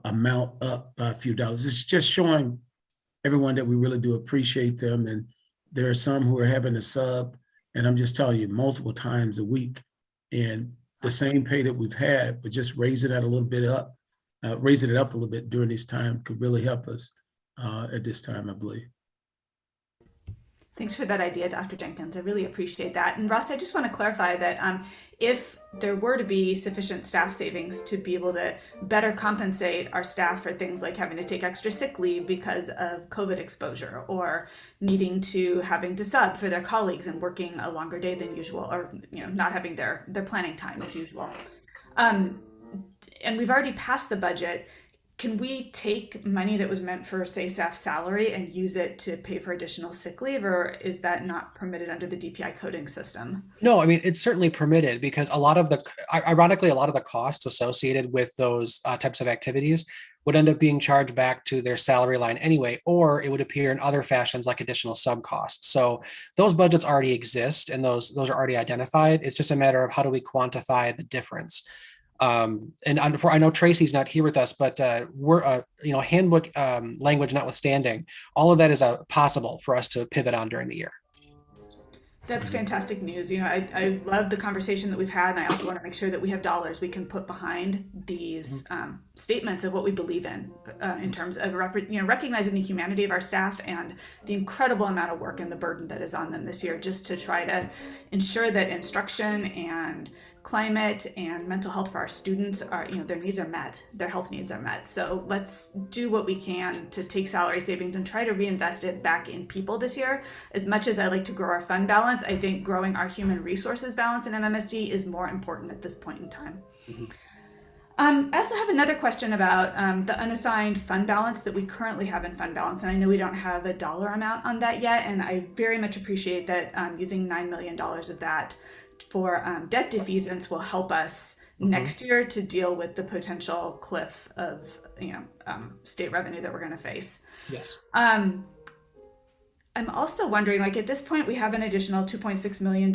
amount up by a few dollars. It's just showing everyone that we really do appreciate them. And there are some who are having a sub, and I'm just telling you, multiple times a week, and the same pay that we've had, but just raising that a little bit up, raising it up a little bit during this time could really help us at this time, I believe. Thanks for that idea, Dr. Jenkins. I really appreciate that. And Ross, I just want to clarify that if there were to be sufficient staff savings to be able to better compensate our staff for things like having to take extra sick leave because of COVID exposure, or needing to having to sub for their colleagues and working a longer day than usual, or not having their planning time as usual. And we've already passed the budget. Can we take money that was meant for, say, staff salary and use it to pay for additional sick leave, or is that not permitted under the DPI coding system? No, I mean, it's certainly permitted, because ironically, a lot of the costs associated with those types of activities would end up being charged back to their salary line anyway, or it would appear in other fashions like additional sub costs. So those budgets already exist, and those are already identified. It's just a matter of how do we quantify the difference. And I know Tracy's not here with us, but we're handbook language notwithstanding, all of that is possible for us to pivot on during the year. That's fantastic news. I love the conversation that we've had, and I also want to make sure that we have dollars we can put behind these statements of what we believe in terms of recognizing the humanity of our staff and the incredible amount of work and the burden that is on them this year, just to try to ensure that instruction and climate and mental health for our students are, their needs are met, their health needs are met. So let's do what we can to take salary savings and try to reinvest it back in people this year. As much as I like to grow our fund balance, I think growing our human resources balance in MMSD is more important at this point in time. Mm-hmm. I also have another question about the unassigned fund balance that we currently have in fund balance. And I know we don't have a dollar amount on that yet. And I very much appreciate that using $9 million of that for debt defeasance will help us next year to deal with the potential cliff of state revenue that we're going to face. Yes. I'm also wondering, like, at this point we have an additional $2.6 million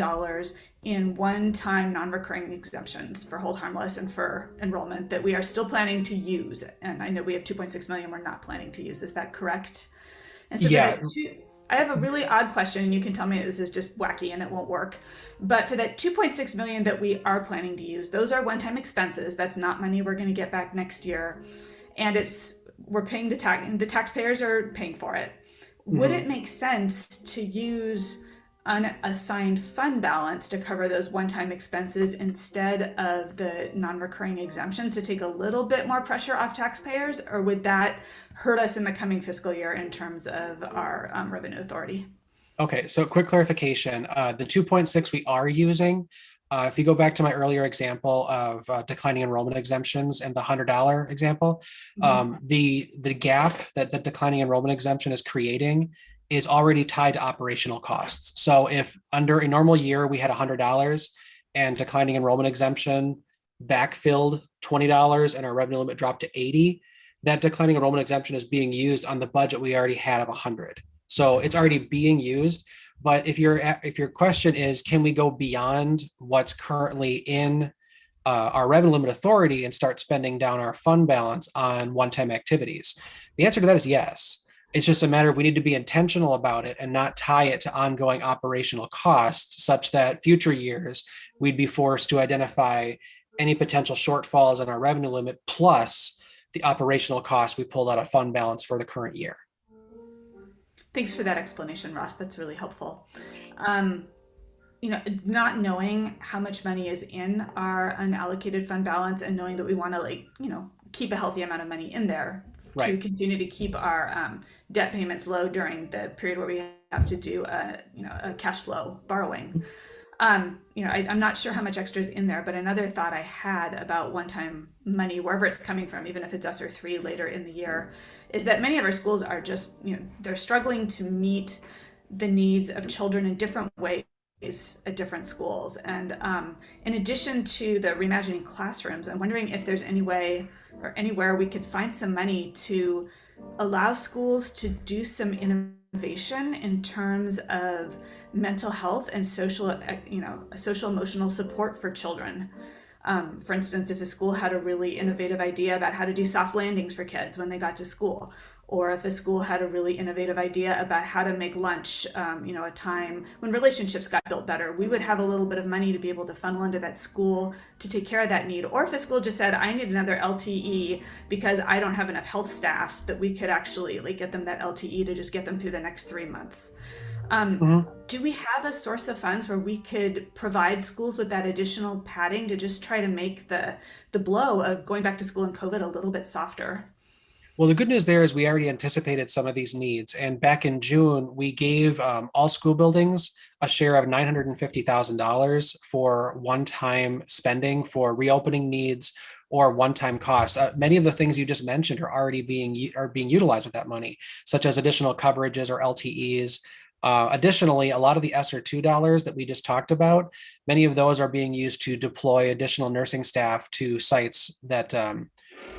in one-time non-recurring exemptions for hold harmless and for enrollment that we are still planning to use. And I know we have $2.6 million we're not planning to use. Is that correct? And so yeah. I have a really odd question, and you can tell me this is just wacky and it won't work. But for that $2.6 million that we are planning to use, those are one-time expenses. That's not money we're going to get back next year. And we're paying the taxpayers are paying for it. Would it make sense to use unassigned fund balance to cover those one-time expenses instead of the non-recurring exemptions to take a little bit more pressure off taxpayers, or would that hurt us in the coming fiscal year in terms of our revenue authority? Okay, so quick clarification, the 2.6 we are using, if you go back to my earlier example of declining enrollment exemptions and the $100 example, the gap that the declining enrollment exemption is creating is already tied to operational costs. So if under a normal year we had $100 and declining enrollment exemption backfilled $20 and our revenue limit dropped to 80, that declining enrollment exemption is being used on the budget we already had of 100. So it's already being used. But if your question is, can we go beyond what's currently in our revenue limit authority and start spending down our fund balance on one-time activities? The answer to that is yes. It's just a matter of we need to be intentional about it and not tie it to ongoing operational costs, such that future years we'd be forced to identify any potential shortfalls in our revenue limit plus the operational costs we pulled out of fund balance for the current year. Thanks for that explanation, Ross. That's really helpful. Not knowing how much money is in our unallocated fund balance and knowing that we want to keep a healthy amount of money in there to continue to keep our debt payments low during the period where we have to do a cash flow borrowing. I'm not sure how much extra is in there, but another thought I had about one-time money, wherever it's coming from, even if it's SR3 later in the year, is that many of our schools are just, they're struggling to meet the needs of children in different ways at different schools. And in addition to the Reimagining Classrooms, I'm wondering if there's any way or anywhere we could find some money to allow schools to do some innovation in terms of mental health and social emotional support for children. For instance, if a school had a really innovative idea about how to do soft landings for kids when they got to school, or if a school had a really innovative idea about how to make lunch, a time when relationships got built better, we would have a little bit of money to be able to funnel into that school to take care of that need. Or if a school just said, I need another LTE because I don't have enough health staff, that we could actually get them that LTE to just get them through the next 3 months. Do we have a source of funds where we could provide schools with that additional padding to just try to make the blow of going back to school in COVID a little bit softer? Well, the good news there is we already anticipated some of these needs. And back in June, we gave all school buildings a share of $950,000 for one-time spending for reopening needs or one-time costs. Many of the things you just mentioned are already being utilized with that money, such as additional coverages or LTEs. Additionally, a lot of the SR2 dollars that we just talked about, many of those are being used to deploy additional nursing staff to sites that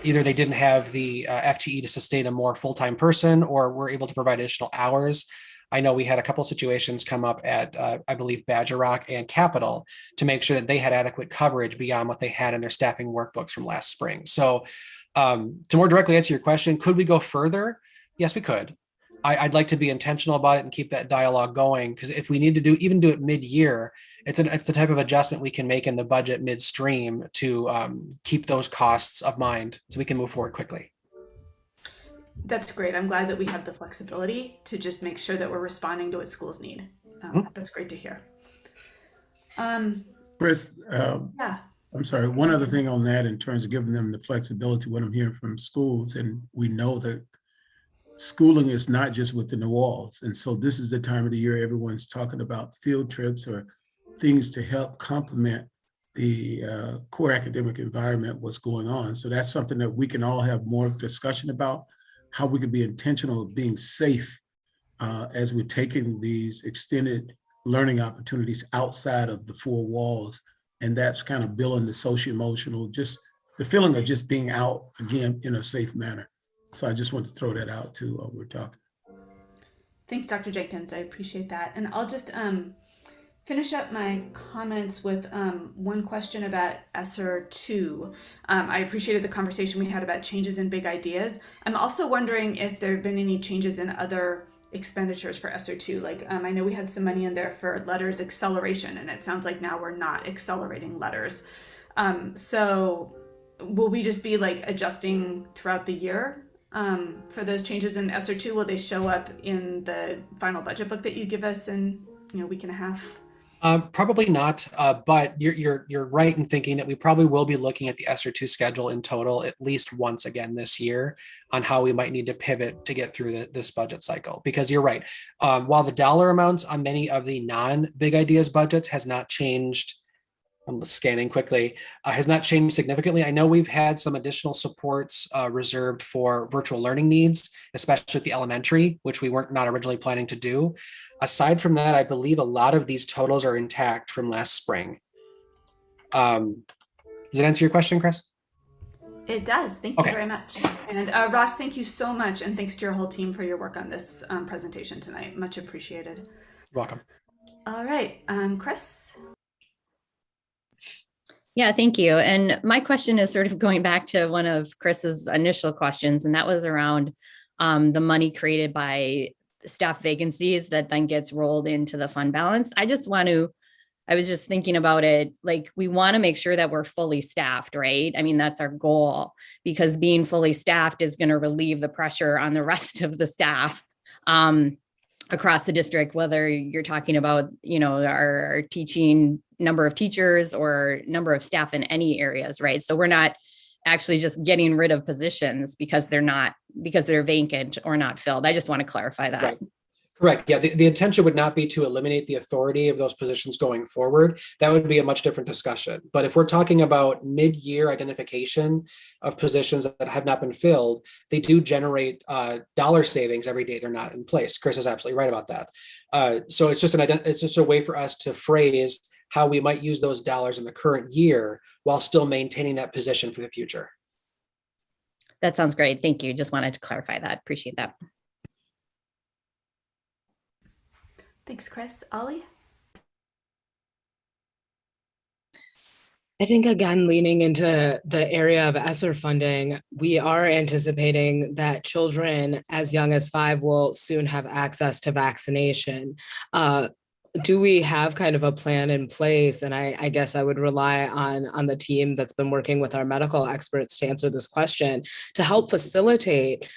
either they didn't have the FTE to sustain a more full-time person, or were able to provide additional hours. I know we had a couple situations come up at, I believe, Badger Rock and Capitol to make sure that they had adequate coverage beyond what they had in their staffing workbooks from last spring. So to more directly answer your question, could we go further? Yes, we could. I'd like to be intentional about it and keep that dialogue going, because if we need to do it mid-year, it's the type of adjustment we can make in the budget midstream to keep those costs of mind so we can move forward quickly. That's great. I'm glad that we have the flexibility to just make sure that we're responding to what schools need. That's great to hear. Chris, Yeah. I'm sorry, one other thing on that in terms of giving them the flexibility, what I'm hearing from schools, and we know that schooling is not just within the walls. And so this is the time of the year everyone's talking about field trips or things to help complement the core academic environment, what's going on. So that's something that we can all have more discussion about, how we can be intentional of being safe as we're taking these extended learning opportunities outside of the four walls. And that's kind of building the social emotional, just the feeling of just being out again in a safe manner. So I just want to throw that out too while we're talking. Thanks, Dr. Jenkins. I appreciate that. And I'll just finish up my comments with one question about SR2. I appreciated the conversation we had about changes in big ideas. I'm also wondering if there have been any changes in other expenditures for SR2. I know we had some money in there for letters acceleration, and it sounds like now we're not accelerating letters. So will we just be adjusting throughout the year for those changes in SR2? Will they show up in the final budget book that you give us in a week and a half? Probably not, but you're right in thinking that we probably will be looking at the SR2 schedule in total at least once again this year on how we might need to pivot to get through this budget cycle. Because you're right, while the dollar amounts on many of the non-big ideas budgets has not changed, I'm scanning quickly, has not changed significantly. I know we've had some additional supports reserved for virtual learning needs, especially at the elementary, which we weren't not originally planning to do. Aside from that, I believe a lot of these totals are intact from last spring. Does that answer your question, Chris? It does. Thank you very much. And Ross, thank you so much. And thanks to your whole team for your work on this presentation tonight. Much appreciated. You're welcome. All right, Chris. Yeah, thank you. And my question is sort of going back to one of Chris's initial questions, and that was around the money created by staff vacancies that then gets rolled into the fund balance. I was just thinking about it, we want to make sure that we're fully staffed, right? I mean, that's our goal, because being fully staffed is going to relieve the pressure on the rest of the staff across the district, whether you're talking about, our teaching number of teachers or number of staff in any areas, right? So we're not actually just getting rid of positions because they're vacant or not filled. I just want to clarify that. Right. Correct. Yeah, the intention would not be to eliminate the authority of those positions going forward. That would be a much different discussion. But if we're talking about mid-year identification of positions that have not been filled, they do generate dollar savings every day they're not in place. Chris is absolutely right about that. So it's just a way for us to phrase how we might use those dollars in the current year while still maintaining that position for the future. That sounds great. Thank you. Just wanted to clarify that. Appreciate that. Thanks, Chris. Ollie? I think, again, leaning into the area of ESSER funding, we are anticipating that children as young as 5 will soon have access to vaccination. Do we have kind of a plan in place? And I guess I would rely on the team that's been working with our medical experts to answer this question to help facilitate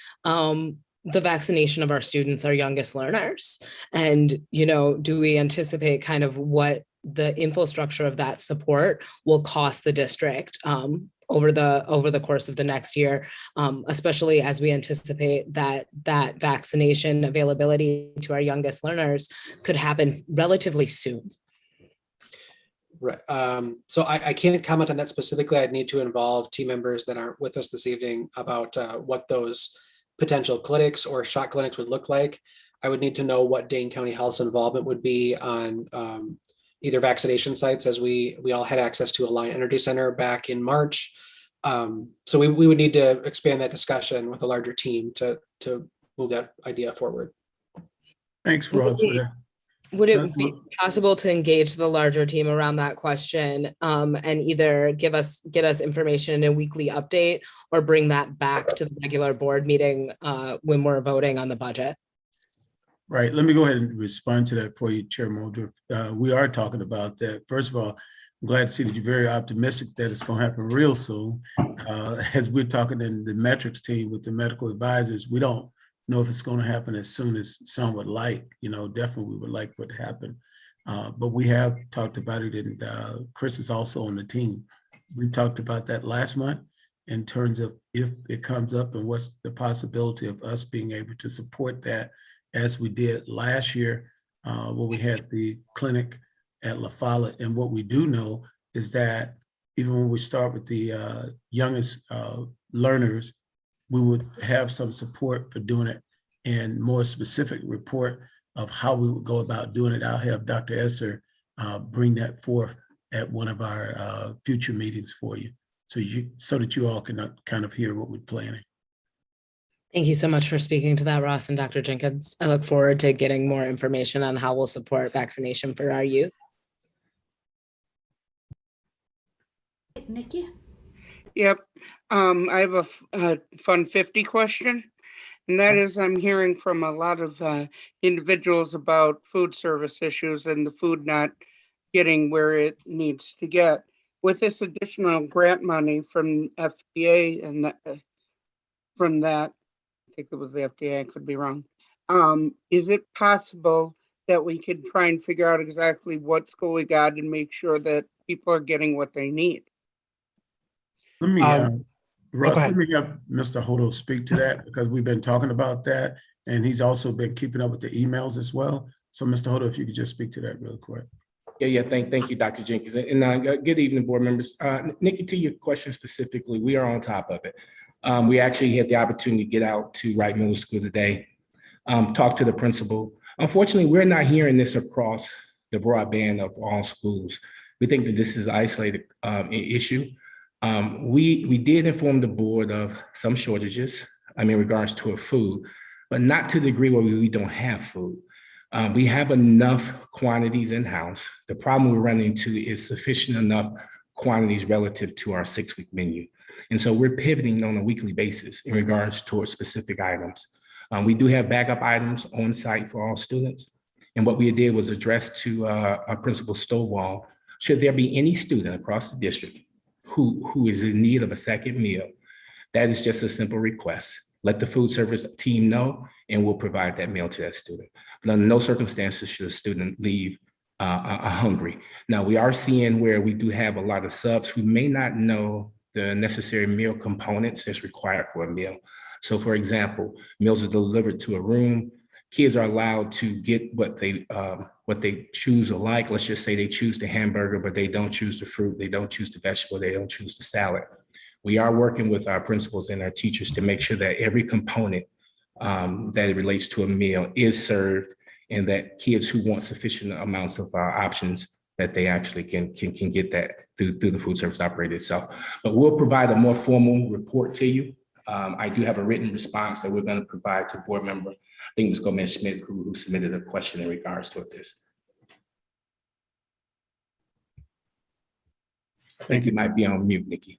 the vaccination of our students, our youngest learners. And, do we anticipate kind of what the infrastructure of that support will cost the district over the course of the next year, especially as we anticipate that vaccination availability to our youngest learners could happen relatively soon? Right. So I can't comment on that specifically. I'd need to involve team members that aren't with us this evening about what those potential clinics or shot clinics would look like. I would need to know what Dane County Health's involvement would be on either vaccination sites, as we all had access to Alliant Energy Center back in March. So we would need to expand that discussion with a larger team to move that idea forward. Thanks, Ross, for that. Would it be possible to engage the larger team around that question and either get us information in a weekly update or bring that back to the regular board meeting when we're voting on the budget? Right. Let me go ahead and respond to that for you, Chair Mulder. We are talking about that. First of all, I'm glad to see that you're very optimistic that it's going to happen real soon. As we're talking in the metrics team with the medical advisors, we don't know if it's going to happen as soon as some would like. Definitely we would like what to happen. But we have talked about it, and Chris is also on the team. We talked about that last month in terms of if it comes up and what's the possibility of us being able to support that, as we did last year when we had the clinic at La Follette. And what we do know is that even when we start with the youngest learners, we would have some support for doing it, and more specific report of how we would go about doing it. I'll have Dr. Esser bring that forth at one of our future meetings for you, so that you all can kind of hear what we're planning. Thank you so much for speaking to that, Ross and Dr. Jenkins. I look forward to getting more information on how we'll support vaccination for our youth. Nikki? Yep. I have a Fund 50 question, and that is, I'm hearing from a lot of individuals about food service issues and the food not getting where it needs to get. With this additional grant money from FDA and from that, I think it was the FDA, I could be wrong. Is it possible that we could try and figure out exactly what's going on and make sure that people are getting what they need? Let me, Russ, let me have Mr. Hodo speak to that, because we've been talking about that, and he's also been keeping up with the emails as well. So Mr. Hodo, if you could just speak to that real quick. Yeah. Thank you, Dr. Jenkins. And good evening, board members. Nikki, to your question specifically, we are on top of it. We actually had the opportunity to get out to Wright Middle School today, talk to the principal. Unfortunately, we're not hearing this across the broadband of all schools. We think that this is an isolated issue. We did inform the board of some shortages, in regards to food, but not to the degree where we don't have food. We have enough quantities in-house. The problem we're running into is sufficient enough quantities relative to our 6-week menu. And so we're pivoting on a weekly basis in regards towards specific items. We do have backup items on site for all students. And what we did was address to our Principal Stovall, should there be any student across the district who is in need of a second meal, that is just a simple request. Let the food service team know, and we'll provide that meal to that student. But under no circumstances should a student leave hungry. Now, we are seeing where we do have a lot of subs who may not know the necessary meal components that's required for a meal. So for example, meals are delivered to a room, kids are allowed to get what they choose or like. Let's just say they choose the hamburger, but they don't choose the fruit, they don't choose the vegetable, they don't choose the salad. We are working with our principals and our teachers to make sure that every component that relates to a meal is served, and that kids who want sufficient amounts of options, that they actually can get that through the food service operator itself. But we'll provide a more formal report to you. I do have a written response that we're going to provide to board member, I think it was Gomez Schmidt, who submitted a question in regards to this. I think you might be on mute, Nikki.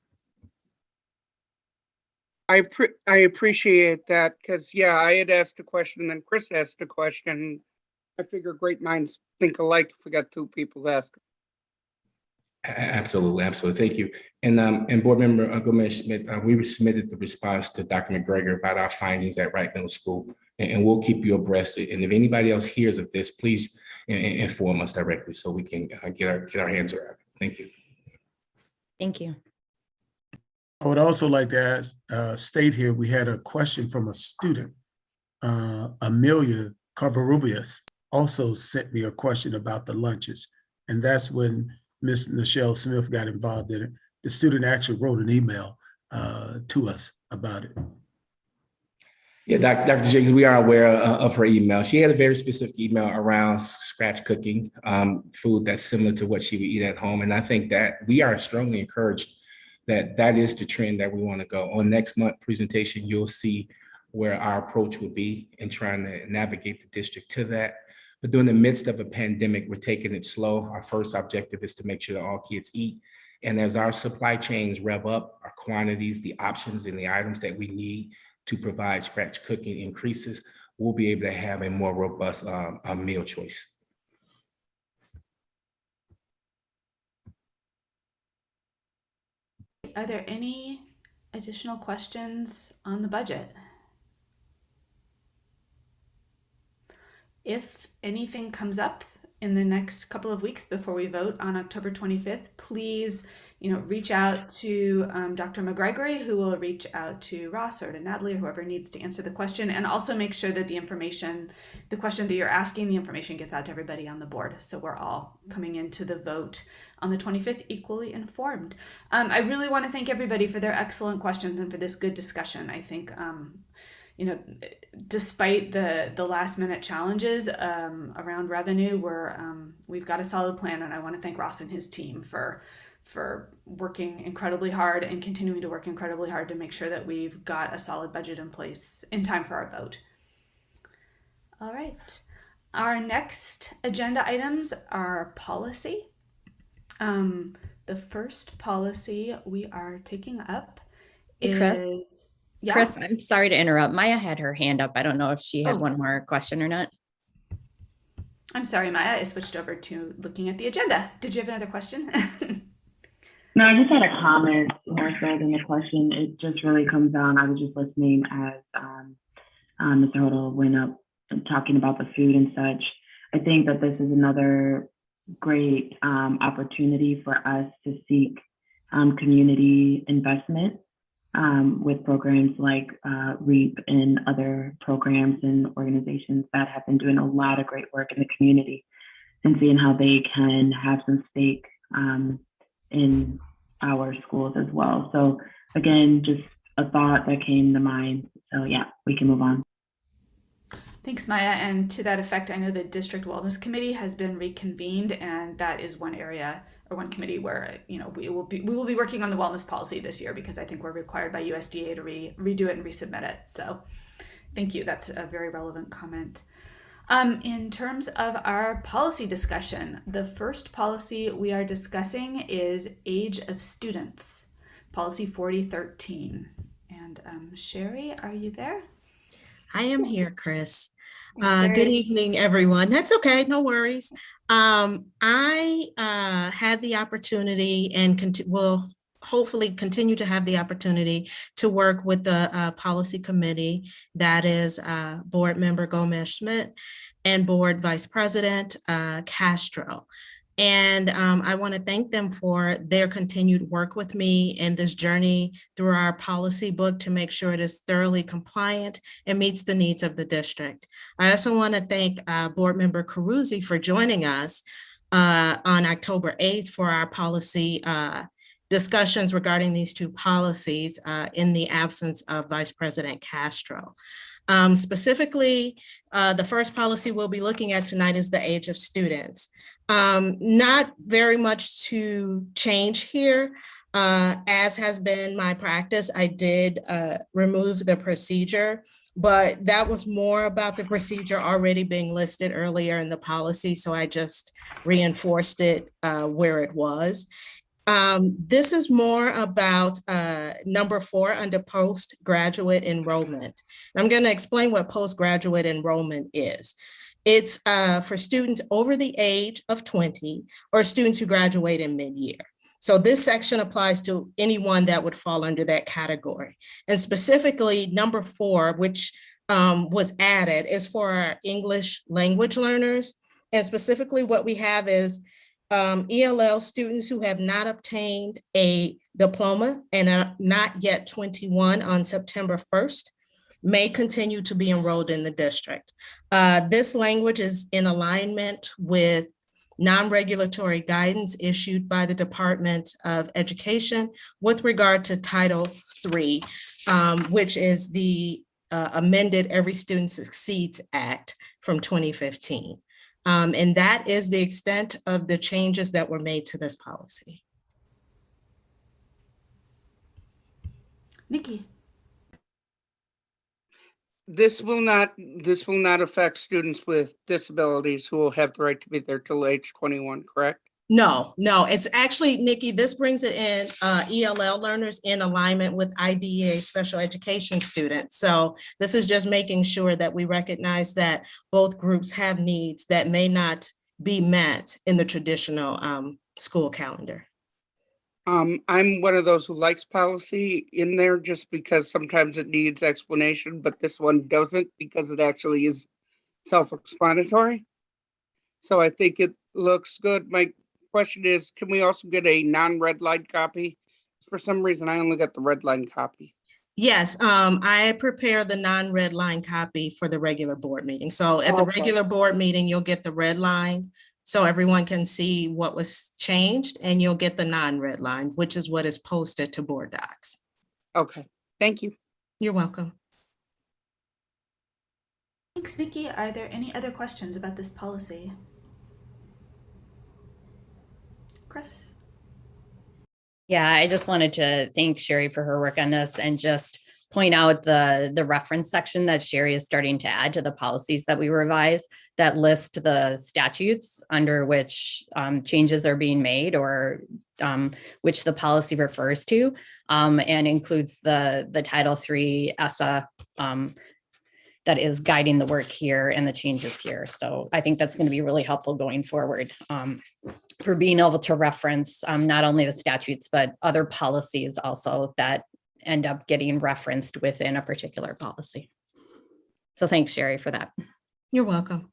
I appreciate that, because yeah, I had asked a question and then Chris asked a question. I figure great minds think alike if we got two people ask. Absolutely, absolutely. Thank you. And board member Gomez Schmidt, we submitted the response to Dr. McGregor about our findings at Wright Middle School, and we'll keep you abreast. And if anybody else hears of this, please inform us directly so we can get our hands around it. Thank you. Thank you. I would also like to state here, we had a question from a student, Amelia Carvarubias, also sent me a question about the lunches. And that's when Ms. Nichelle Smith got involved in it. The student actually wrote an email to us about it. Yeah, Dr. Jenkins, we are aware of her email. She had a very specific email around scratch cooking, food that's similar to what she would eat at home. And I think that we are strongly encouraged that is the trend that we want to go. On next month presentation, you'll see where our approach will be in trying to navigate the district to that. But during the midst of a pandemic, we're taking it slow. Our first objective is to make sure that all kids eat. And as our supply chains rev up, our quantities, the options, and the items that we need to provide scratch cooking increases, we'll be able to have a more robust meal choice. Are there any additional questions on the budget? If anything comes up in the next couple of weeks before we vote on October 25th, please, reach out to Dr. McGregory, who will reach out to Ross or to Natalie or whoever needs to answer the question, and also make sure that the question that you're asking, the information gets out to everybody on the board, so we're all coming into the vote on the 25th equally informed. I really want to thank everybody for their excellent questions and for this good discussion. I think despite the last minute challenges around revenue, we've got a solid plan, and I want to thank Ross and his team for working incredibly hard and continuing to work incredibly hard to make sure that we've got a solid budget in place in time for our vote. All right. Our next agenda items are policy. The first policy we are taking up is... Chris? Yeah. Chris, I'm sorry to interrupt. Maya had her hand up. I don't know if she had one more question or not. I'm sorry, Maya. I switched over to looking at the agenda. Did you have another question? No, I just had a comment more so than a question. It just really comes down, I was just listening as Mr. Hodel went up and talking about the food and such. I think that this is another great opportunity for us to seek community investment with programs like REAP and other programs and organizations that have been doing a lot of great work in the community, and seeing how they can have some stake in our schools as well. So again, just a thought that came to mind. So yeah, we can move on. Thanks, Maya. And to that effect, I know the District Wellness Committee has been reconvened, and that is one area or one committee where we will be working on the wellness policy this year, because I think we're required by USDA to redo it and resubmit it. So thank you. That's a very relevant comment. In terms of our policy discussion, the first policy we are discussing is age of students, policy 4013. And Sherry, are you there? I am here, Chris. Good evening, everyone. That's okay, no worries. I had the opportunity and will hopefully continue to have the opportunity to work with the policy committee, that is board member Gomez Schmidt and board vice president Castro. And I want to thank them for their continued work with me in this journey through our policy book to make sure it is thoroughly compliant and meets the needs of the district. I also want to thank Board Member Carusi for joining us on October 8th for our policy discussions regarding these two policies in the absence of Vice President Castro. Specifically, the first policy we'll be looking at tonight is the age of students. Not very much to change here. As has been my practice, I did remove the procedure, but that was more about the procedure already being listed earlier in the policy, so I just reinforced it where it was. This is more about number 4 under postgraduate enrollment. I'm going to explain what postgraduate enrollment is. It's for students over the age of 20 or students who graduate in mid-year. So this section applies to anyone that would fall under that category. And specifically number 4, which was added, is for our English language learners. And specifically what we have is ELL students who have not obtained a diploma and are not yet 21 on September 1st may continue to be enrolled in the district. This language is in alignment with non-regulatory guidance issued by the Department of Education with regard to Title III, which is the amended Every Student Succeeds Act from 2015. And that is the extent of the changes that were made to this policy. Nikki. This will not affect students with disabilities who will have the right to be there till age 21, correct? No, it's actually, Nikki, this brings it in ELL learners in alignment with IDEA special education students. So this is just making sure that we recognize that both groups have needs that may not be met in the traditional school calendar. I'm one of those who likes policy in there just because sometimes it needs explanation, but this one doesn't because it actually is self-explanatory. So I think it looks good. My question is, can we also get a non-red line copy? For some reason, I only got the red line copy. Yes, I prepare the non-red line copy for the regular board meeting. So at the regular board meeting, you'll get the red line so everyone can see what was changed, and you'll get the non-red line, which is what is posted to board docs. Okay, thank you. You're welcome. Thanks, Nikki. Are there any other questions about this policy? Chris? Yeah, I just wanted to thank Sherry for her work on this and just point out the reference section that Sherry is starting to add to the policies that we revise that list the statutes under which changes are being made or which the policy refers to and includes the Title III ESSA that is guiding the work here and the changes here. So I think that's going to be really helpful going forward for being able to reference not only the statutes, but other policies also that end up getting referenced within a particular policy. So thanks, Sherry, for that. You're welcome.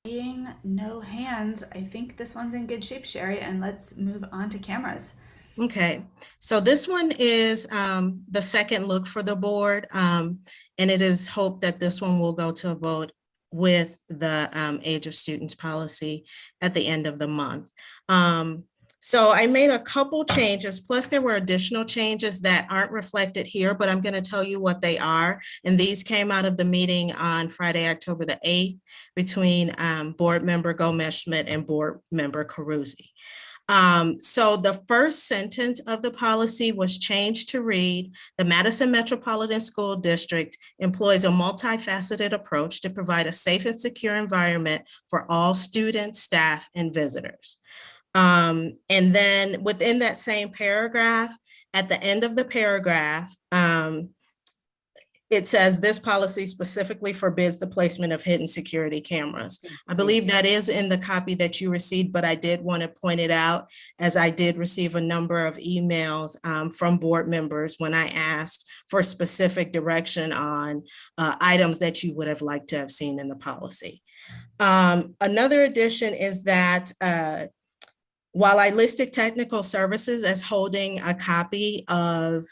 Seeing no hands, I think this one's in good shape, Sherry, and let's move on to cameras. Okay, so this one is the second look for the board, and it is hoped that this one will go to a vote with the age of students policy at the end of the month. So I made a couple changes, plus there were additional changes that aren't reflected here, but I'm going to tell you what they are. And these came out of the meeting on Friday, October the 8th, between board member Gomez-Schmidt and board member Carusi. So the first sentence of the policy was changed to read, the Madison Metropolitan School District employs a multifaceted approach to provide a safe and secure environment for all students, staff, and visitors. And then within that same paragraph, at the end of the paragraph, it says this policy specifically forbids the placement of hidden security cameras. I believe that is in the copy that you received, but I did want to point it out as I did receive a number of emails from board members when I asked for specific direction on items that you would have liked to have seen in the policy. Another addition is that while I listed technical services as holding a copy of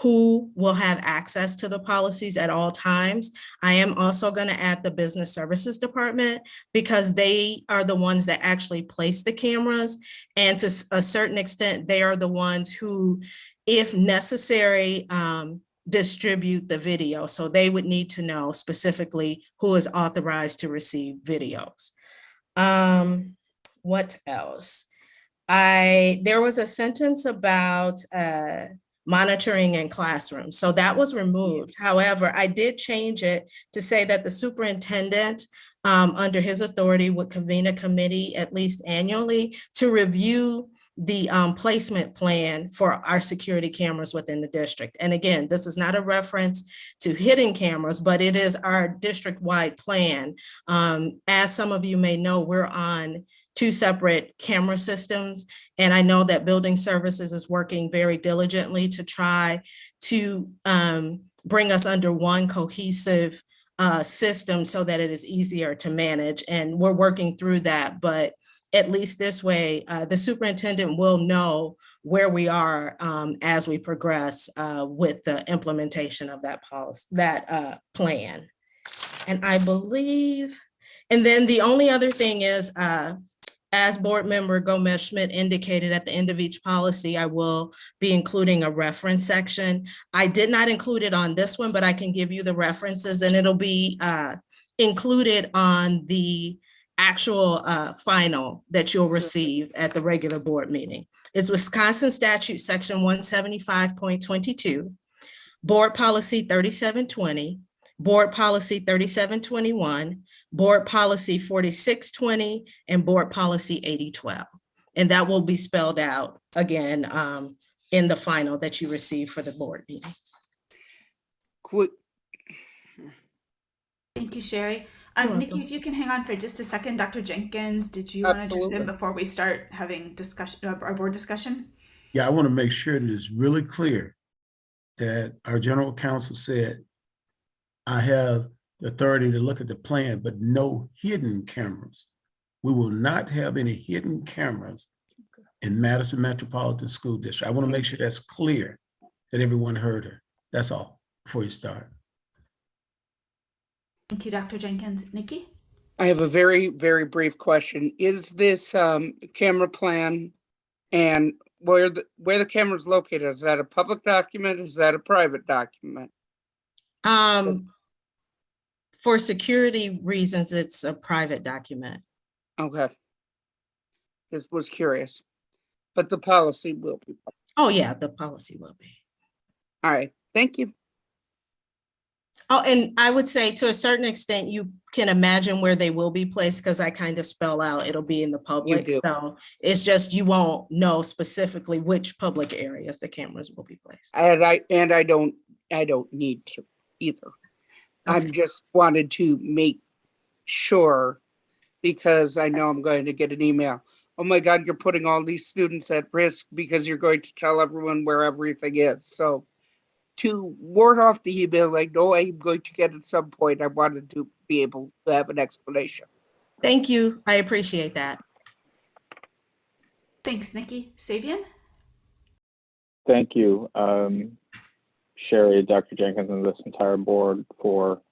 who will have access to the policies at all times, I am also going to add the business services department because they are the ones that actually place the cameras. And to a certain extent, they are the ones who, if necessary, distribute the video. So they would need to know specifically who is authorized to receive videos. What else? There was a sentence about monitoring in classrooms. So that was removed. However, I did change it to say that the superintendent under his authority would convene a committee at least annually to review the placement plan for our security cameras within the district. And again, this is not a reference to hidden cameras, but it is our district-wide plan. As some of you may know, we're on 2 separate camera systems. And I know that building services is working very diligently to try to bring us under one cohesive system so that it is easier to manage. And we're working through that, but at least this way, the superintendent will know where we are as we progress with the implementation of that policy, that plan. And I believe, and then the only other thing is, as board member Gomez-Schmidt indicated at the end of each policy, I will be including a reference section. I did not include it on this one, but I can give you the references and it'll be included on the actual final that you'll receive at the regular board meeting. It's Wisconsin Statute Section 175.22, Board Policy 3720, Board Policy 3721, Board Policy 4620, and Board Policy 8012. And that will be spelled out again in the final that you receive for the board meeting. Thank you, Sherry. Nikki, if you can hang on for just a second. Dr. Jenkins, did you want to jump in before we start having discussion, our board discussion? Yeah, I want to make sure that it's really clear that our general counsel said, I have the authority to look at the plan, but no hidden cameras. We will not have any hidden cameras in Madison Metropolitan School District. I want to make sure that's clear, that everyone heard her. That's all before you start. Thank you, Dr. Jenkins. Nikki? I have a very, very brief question. Is this camera plan and where the camera is located, is that a public document? Is that a private document? For security reasons, it's a private document. Okay. Just was curious, but the policy will be. Oh yeah, the policy will be. All right, thank you. Oh, and I would say to a certain extent, you can imagine where they will be placed because I kind of spell out, it'll be in the public. So it's just, you won't know specifically which public areas the cameras will be placed. And I don't need to either. Okay. I just wanted to make sure because I know I'm going to get an email. Oh my God, you're putting all these students at risk because you're going to tell everyone where everything is. So to ward off the email, I know I'm going to get at some point, I wanted to be able to have an explanation. Thank you. I appreciate that. Thanks, Nikki. Savian? Thank you, Sherry, Dr. Jenkins, and this entire board for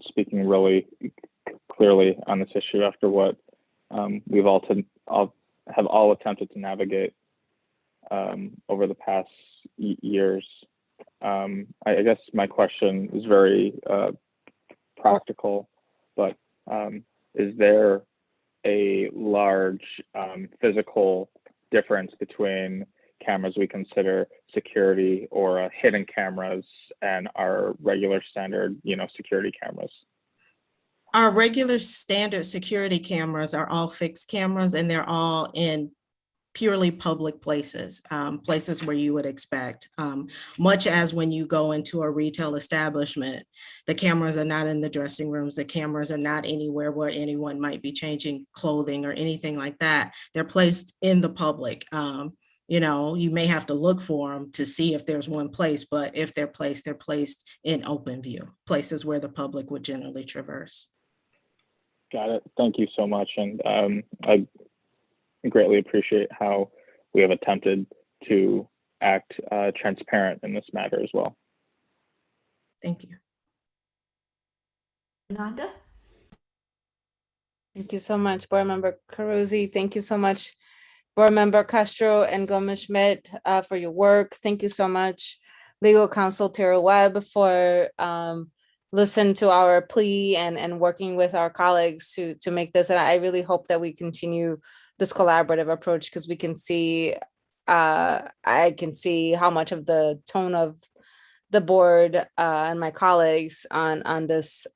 speaking really clearly on this issue after what we've all attempted to navigate over the past years. I guess my question is very practical, but is there a large physical difference between cameras we consider security or hidden cameras and our regular standard, security cameras? Our regular standard security cameras are all fixed cameras and they're all in purely public places, places where you would expect. Much as when you go into a retail establishment, the cameras are not in the dressing rooms, the cameras are not anywhere where anyone might be changing clothing or anything like that. They're placed in the public. You know, you may have to look for them to see if there's one place, but if they're placed in open view, places where the public would generally traverse. Got it. Thank you so much. And I greatly appreciate how we have attempted to act transparent in this matter as well. Thank you. Ananda? Thank you so much, Board Member Carusi. Thank you so much, Board Member Castro and Gomez-Schmidt, for your work. Thank you so much, Legal Counsel Tara Webb, for listening to our plea and working with our colleagues to make this. And I really hope that we continue this collaborative approach, because we can see, I can see how much of the tone of the board and my colleagues on this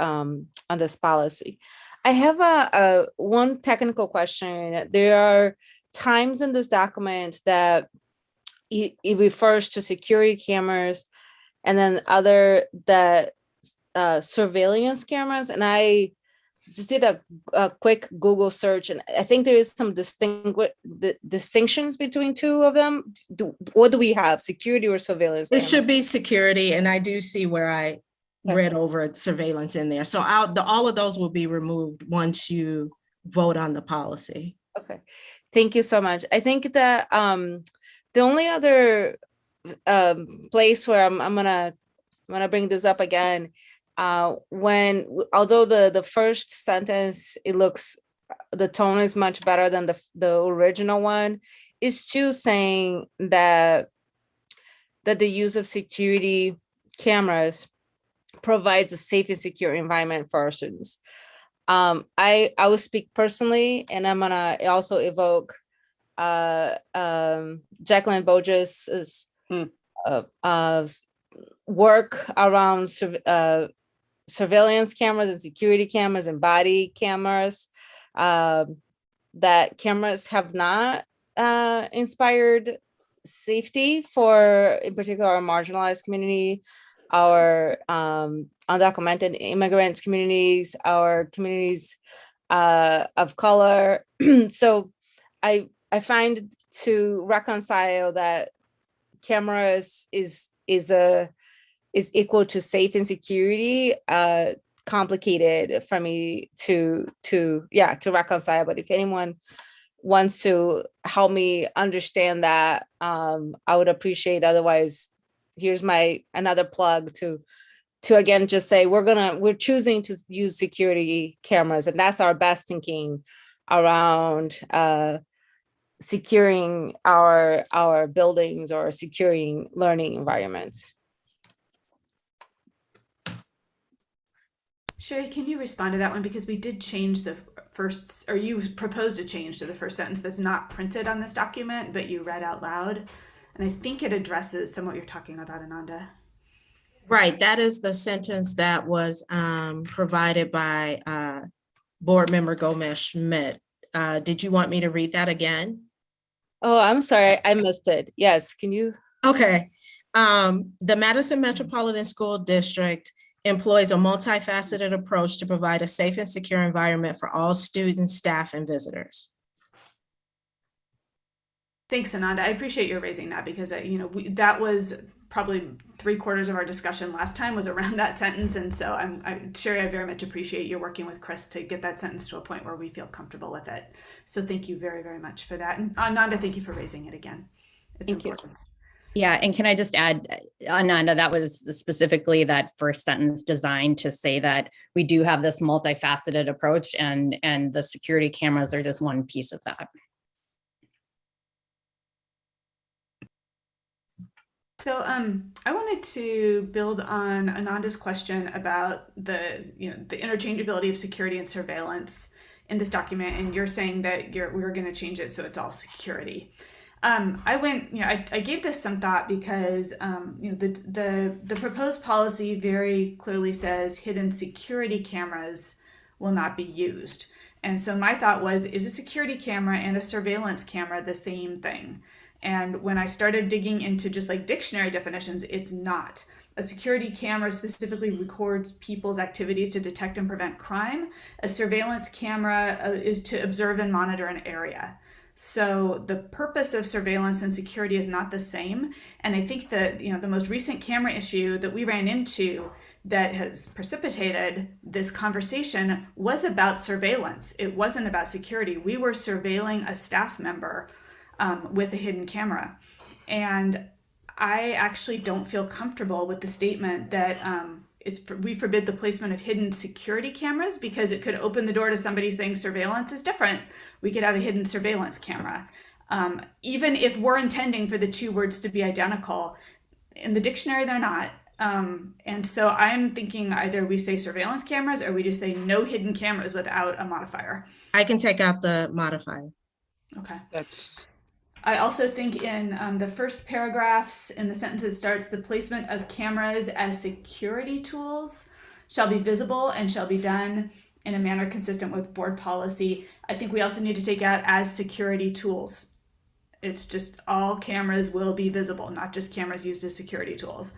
policy. I have a one technical question. There are times in this document that it refers to security cameras, and then other that surveillance cameras, and I just did a quick Google search, and I think there is some distinctions between two of them. What do we have, security or surveillance? It should be security, and I do see where I read over surveillance in there. So all of those will be removed once you vote on the policy. Okay, thank you so much. I think that the only other place where I'm gonna bring this up again, although the first sentence, it looks, the tone is much better than the original one, is still saying that the use of security cameras provides a safe and secure environment for our students. I will speak personally, and I'm gonna also evoke Jacqueline Boges's work around surveillance cameras and security cameras and body cameras, that cameras have not inspired safety for, in particular, our marginalized community, our undocumented immigrants communities, our communities of color. So I find to reconcile that cameras is equal to safe and security complicated for me to reconcile. But if anyone wants to help me understand that, I would appreciate. Otherwise, here's another plug to again just say we're choosing to use security cameras, and that's our best thinking around securing our buildings or securing learning environments. Sherry, can you respond to that one? Because we did change the first, or you proposed a change to the first sentence that's not printed on this document, but you read out loud. And I think it addresses some of what you're talking about, Ananda. Right, that is the sentence that was provided by Board Member Gomez-Schmidt. Did you want me to read that again? Oh, I'm sorry, I missed it. Yes, can you? Okay. The Madison Metropolitan School District employs a multifaceted approach to provide a safe and secure environment for all students, staff, and visitors. Thanks, Ananda. I appreciate your raising that, because that was probably 3/4 of our discussion last time was around that sentence, and so Sherry, I very much appreciate you working with Chris to get that sentence to a point where we feel comfortable with it. So thank you very, very much for that, and Ananda, thank you for raising it again. It's important. Yeah, and can I just add, Ananda, that was specifically that first sentence designed to say that we do have this multifaceted approach, and the security cameras are just one piece of that. So I wanted to build on Ananda's question about the interchangeability of security and surveillance in this document, and you're saying that we're going to change it so it's all security. I gave this some thought because the proposed policy very clearly says hidden security cameras will not be used. And so my thought was, is a security camera and a surveillance camera the same thing? And when I started digging into just like dictionary definitions, it's not. A security camera specifically records people's activities to detect and prevent crime. A surveillance camera is to observe and monitor an area. So the purpose of surveillance and security is not the same. And I think that, you know, the most recent camera issue that we ran into that has precipitated this conversation was about surveillance. It wasn't about security. We were surveilling a staff member with a hidden camera. And I actually don't feel comfortable with the statement that we forbid the placement of hidden security cameras, because it could open the door to somebody saying surveillance is different. We could have a hidden surveillance camera. Even if we're intending for the two words to be identical, in the dictionary they're not. And so I'm thinking either we say surveillance cameras or we just say no hidden cameras without a modifier. I can take out the modifier. Okay. That's I also think in the first paragraphs in the sentences starts, the placement of cameras as security tools shall be visible and shall be done in a manner consistent with board policy. I think we also need to take out as security tools. It's just all cameras will be visible, not just cameras used as security tools.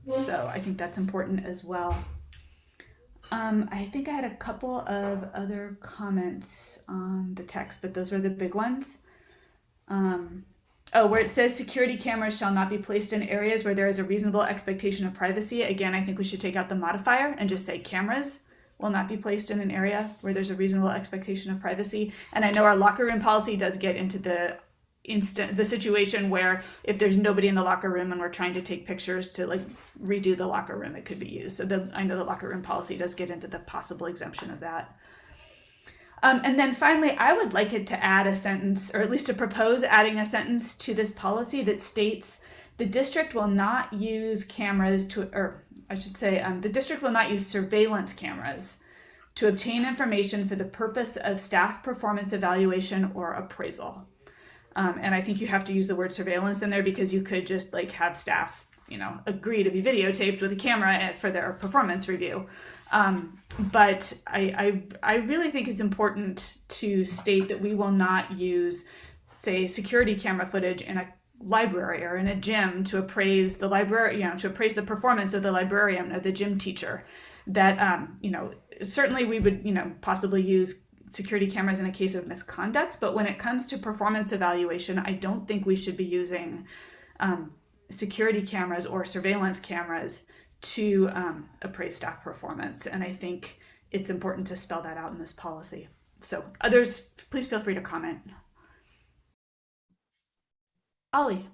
So I think that's important as well. I think I had a couple of other comments on the text, but those were the big ones. Where it says security cameras shall not be placed in areas where there is a reasonable expectation of privacy. Again, I think we should take out the modifier and just say cameras will not be placed in an area where there's a reasonable expectation of privacy. And I know our locker room policy does get into the situation where if there's nobody in the locker room and we're trying to take pictures to like redo the locker room, it could be used. So I know the locker room policy does get into the possible exemption of that. And then finally, I would like it to add a sentence, or at least to propose adding a sentence to this policy that states the district will not use cameras to, or I should say, the district will not use surveillance cameras to obtain information for the purpose of staff performance evaluation or appraisal. And I think you have to use the word surveillance in there because you could just like have staff, you know, agree to be videotaped with a camera for their performance review. But I really think it's important to state that we will not use, say, security camera footage in a library or in a gym to appraise the library, you know, to appraise the performance of the librarian or the gym teacher. That, you know, certainly we would, you know, possibly use security cameras in a case of misconduct, but when it comes to performance evaluation, I don't think we should be using security cameras or surveillance cameras to appraise staff performance. And I think it's important to spell that out in this policy. So others, please feel free to comment. Ollie.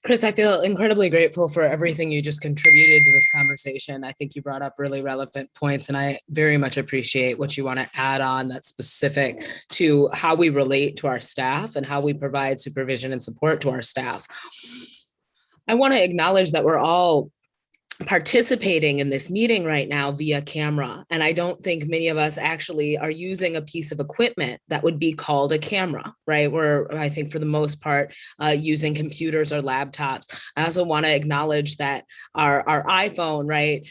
Chris, I feel incredibly grateful for everything you just contributed to this conversation. I think you brought up really relevant points, and I very much appreciate what you want to add on that's specific to how we relate to our staff and how we provide supervision and support to our staff. I want to acknowledge that we're all participating in this meeting right now via camera. And I don't think many of us actually are using a piece of equipment that would be called a camera, right? We're, I think for the most part, using computers or laptops. I also want to acknowledge that our iPhone, right,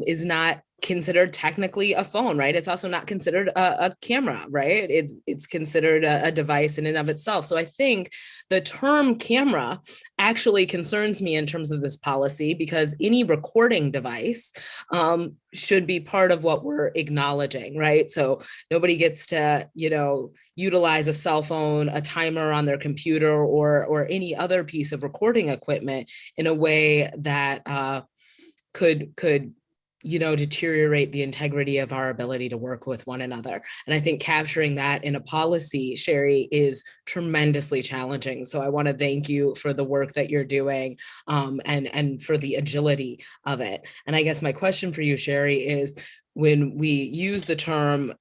is not considered technically a phone, right? It's also not considered a camera, right? It's considered a device in and of itself. So I think the term camera actually concerns me in terms of this policy, because any recording device should be part of what we're acknowledging, right? So nobody gets to, you know, utilize a cell phone, a timer on their computer, or any other piece of recording equipment in a way that could you know, deteriorate the integrity of our ability to work with one another. And I think capturing that in a policy, Sherry, is tremendously challenging. So I want to thank you for the work that you're doing and for the agility of it. And I guess my question for you, Sherry, is when we use the term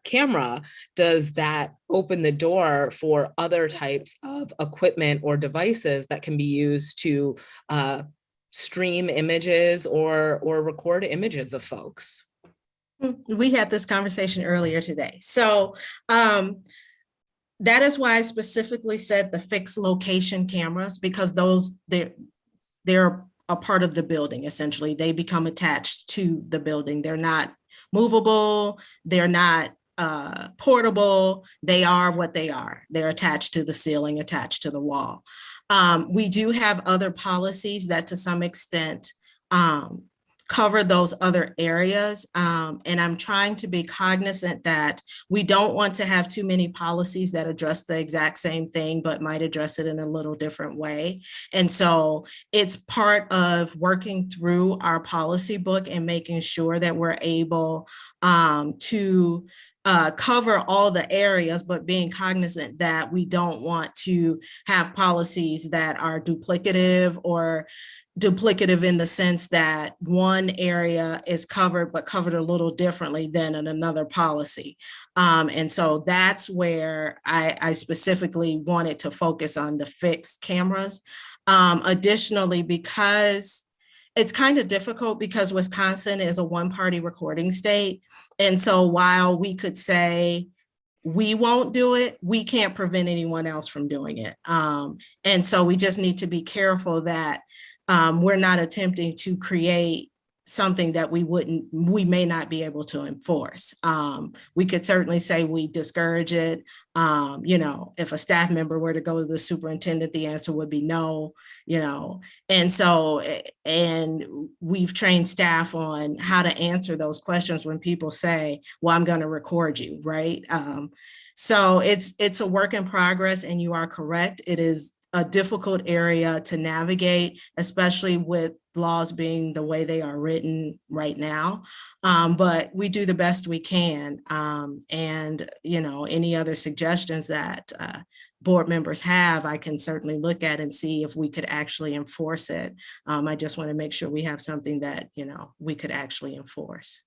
camera, does that open the door for other types of equipment or devices that can be used to stream images or record images of folks? We had this conversation earlier today. So that is why I specifically said the fixed location cameras, because they're a part of the building. Essentially, they become attached to the building. They're not movable, they're not portable, they are what they are. They're attached to the ceiling, attached to the wall. We do have other policies that to some extent cover those other areas. And I'm trying to be cognizant that we don't want to have too many policies that address the exact same thing, but might address it in a little different way. And so it's part of working through our policy book and making sure that we're able to cover all the areas, but being cognizant that we don't want to have policies that are duplicative or duplicative in the sense that one area is covered, but covered a little differently than in another policy. And so that's where I specifically wanted to focus on the fixed cameras. Additionally, because it's kind of difficult because Wisconsin is a one-party recording state. And so while we could say, we won't do it, we can't prevent anyone else from doing it. And so we just need to be careful that we're not attempting to create something that we may not be able to enforce. We could certainly say we discourage it. If a staff member were to go to the superintendent, the answer would be no, and we've trained staff on how to answer those questions when people say, well, I'm going to record you, right? So it's a work in progress, and you are correct. It is a difficult area to navigate, especially with laws being the way they are written right now. But we do the best we can. And any other suggestions that board members have, I can certainly look at and see if we could actually enforce it. I just want to make sure we have something that, we could actually enforce.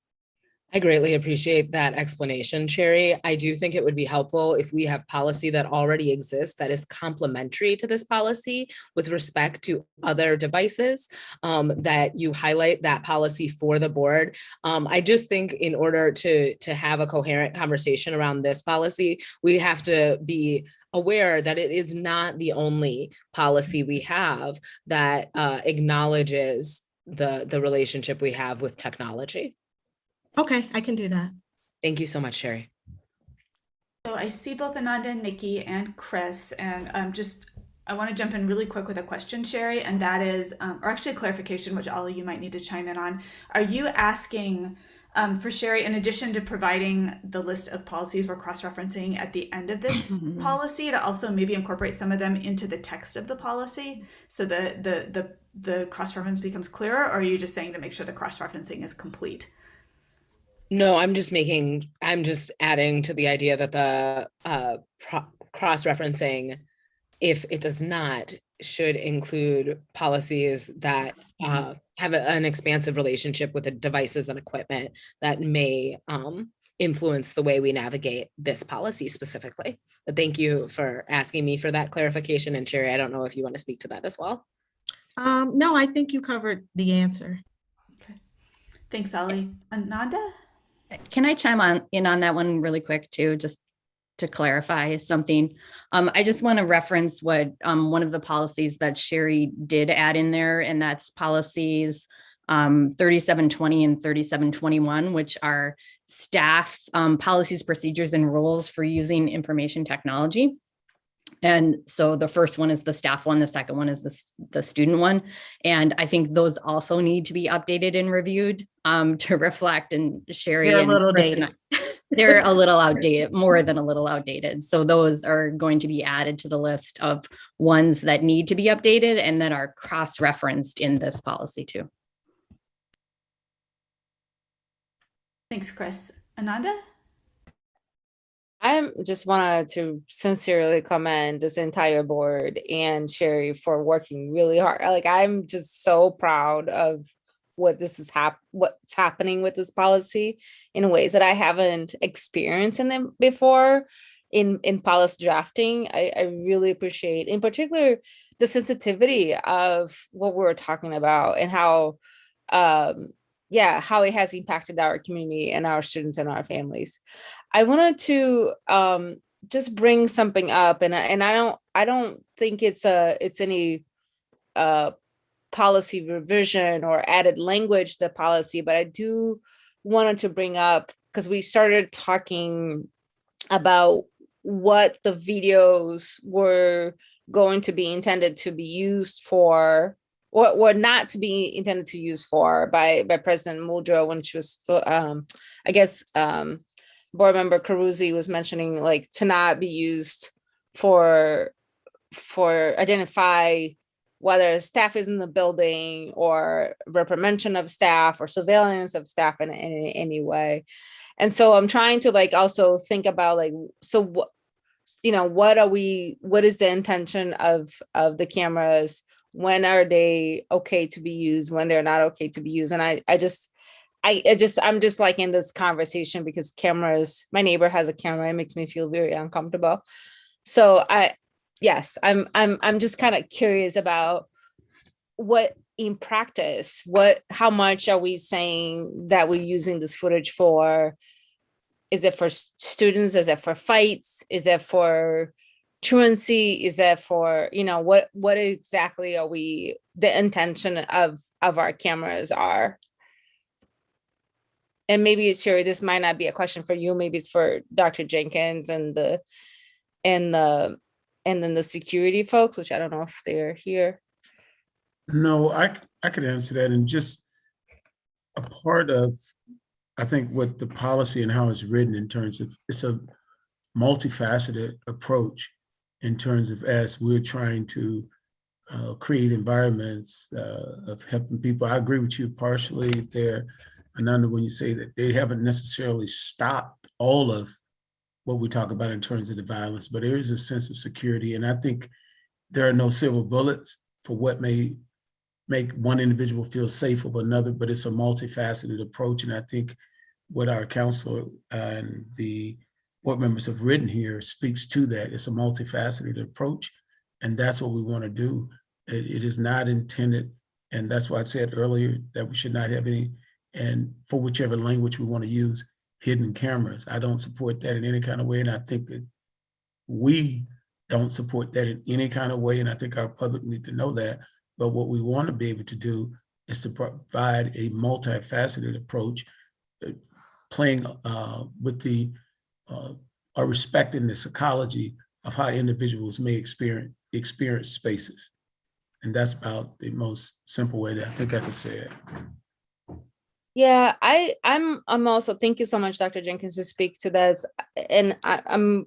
I greatly appreciate that explanation, Sherry. I do think it would be helpful if we have policy that already exists that is complementary to this policy with respect to other devices, that you highlight that policy for the board. I just think in order to have a coherent conversation around this policy, we have to be aware that it is not the only policy we have that acknowledges the relationship we have with technology. Okay, I can do that. Thank you so much, Sherry. So I see both Ananda, Nikki, and Chris, and I want to jump in really quick with a question, Sherry, and that is, or actually a clarification, which all of you might need to chime in on. Are you asking for Sherry, in addition to providing the list of policies we're cross-referencing at the end of this policy, to also maybe incorporate some of them into the text of the policy so the cross-reference becomes clearer, or are you just saying to make sure the cross-referencing is complete? No, I'm just adding to the idea that the cross-referencing, if it does not, should include policies that have an expansive relationship with the devices and equipment that may influence the way we navigate this policy specifically. But thank you for asking me for that clarification. And Sherry, I don't know if you want to speak to that as well. No, I think you covered the answer. Okay. Thanks, Ali. Ananda? Can I chime in on that one really quick too, just to clarify something? I just want to reference what one of the policies that Sherry did add in there, and that's policies 3720 and 3721, which are staff policies, procedures, and rules for using information technology. And so the first one is the staff one, the second one is the student one. And I think those also need to be updated and reviewed to reflect, and Sherry. They're a little dated. They're a little outdated, more than a little outdated. So those are going to be added to the list of ones that need to be updated and that are cross-referenced in this policy too. Thanks, Chris. Ananda? I just wanted to sincerely commend this entire board and Sherry for working really hard. Like, I'm just so proud of what's happening with this policy in ways that I haven't experienced in them before in policy drafting. I really appreciate, in particular, the sensitivity of what we were talking about and how it has impacted our community and our students and our families. I wanted to just bring something up, and I don't think it's any policy revision or added language to policy, but I do wanted to bring up, because we started talking about what the videos were going to be intended to be used for, or not to be intended to use for by President Muldrow when she was, I guess, board member Caruzzi was mentioning, like, to not be used for identify whether staff is in the building or reprimand of staff or surveillance of staff in any way. And so I'm trying to like also think about like, so what, you know, what is the intention of the cameras? When are they okay to be used? When they're not okay to be used? And I'm just like in this conversation because cameras, my neighbor has a camera, it makes me feel very uncomfortable. So I'm just kind of curious about what in practice, how much are we saying that we're using this footage for? Is it for students? Is it for fights? Is it for truancy? Is it for, you know, what exactly are the intention of our cameras are? And maybe Sherry, this might not be a question for you, maybe it's for Dr. Jenkins and then the security folks, which I don't know if they're here. No, I could answer that. And just a part of, I think, what the policy and how it's written in terms of, it's a multifaceted approach in terms of, as we're trying to create environments of helping people. I agree with you partially there, Ananda, when you say that they haven't necessarily stopped all of what we talk about in terms of the violence, but there is a sense of security. And I think there are no silver bullets for what may make one individual feel safe of another, but it's a multifaceted approach. And I think what our council and the board members have written here speaks to that. It's a multifaceted approach, and that's what we want to do. It is not intended, and that's why I said earlier that we should not have any, and for whichever language we want to use, hidden cameras. I don't support that in any kind of way, and I think that we don't support that in any kind of way, and I think our public need to know that. But what we want to be able to do is to provide a multifaceted approach, playing with the, or respecting the psychology of how individuals may experience spaces. And that's about the most simple way that I think I could say it. Yeah, I'm also, thank you so much, Dr. Jenkins, to speak to this. And I'm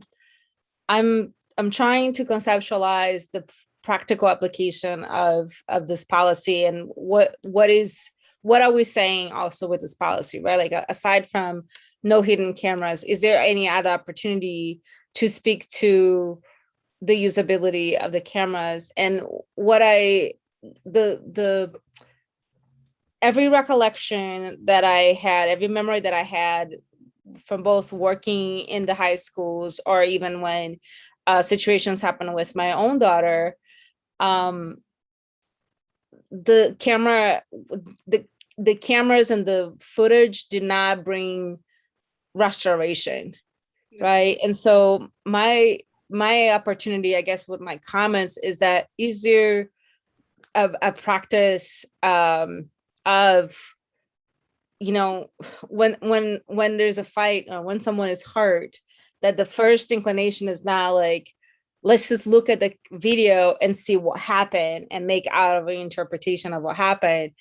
trying to conceptualize the practical application of this policy, and what are we saying also with this policy, right? Like, aside from no hidden cameras, is there any other opportunity to speak to the usability of the cameras? And every recollection that I had, every memory that I had from both working in the high schools or even when situations happen with my own daughter, the cameras and the footage did not bring restoration, right? And so my opportunity, I guess, with my comments is that, is there a practice of, you know, when there's a fight or when someone is hurt, that the first inclination is not like, let's just look at the video and see what happened and make out of an interpretation of what happened.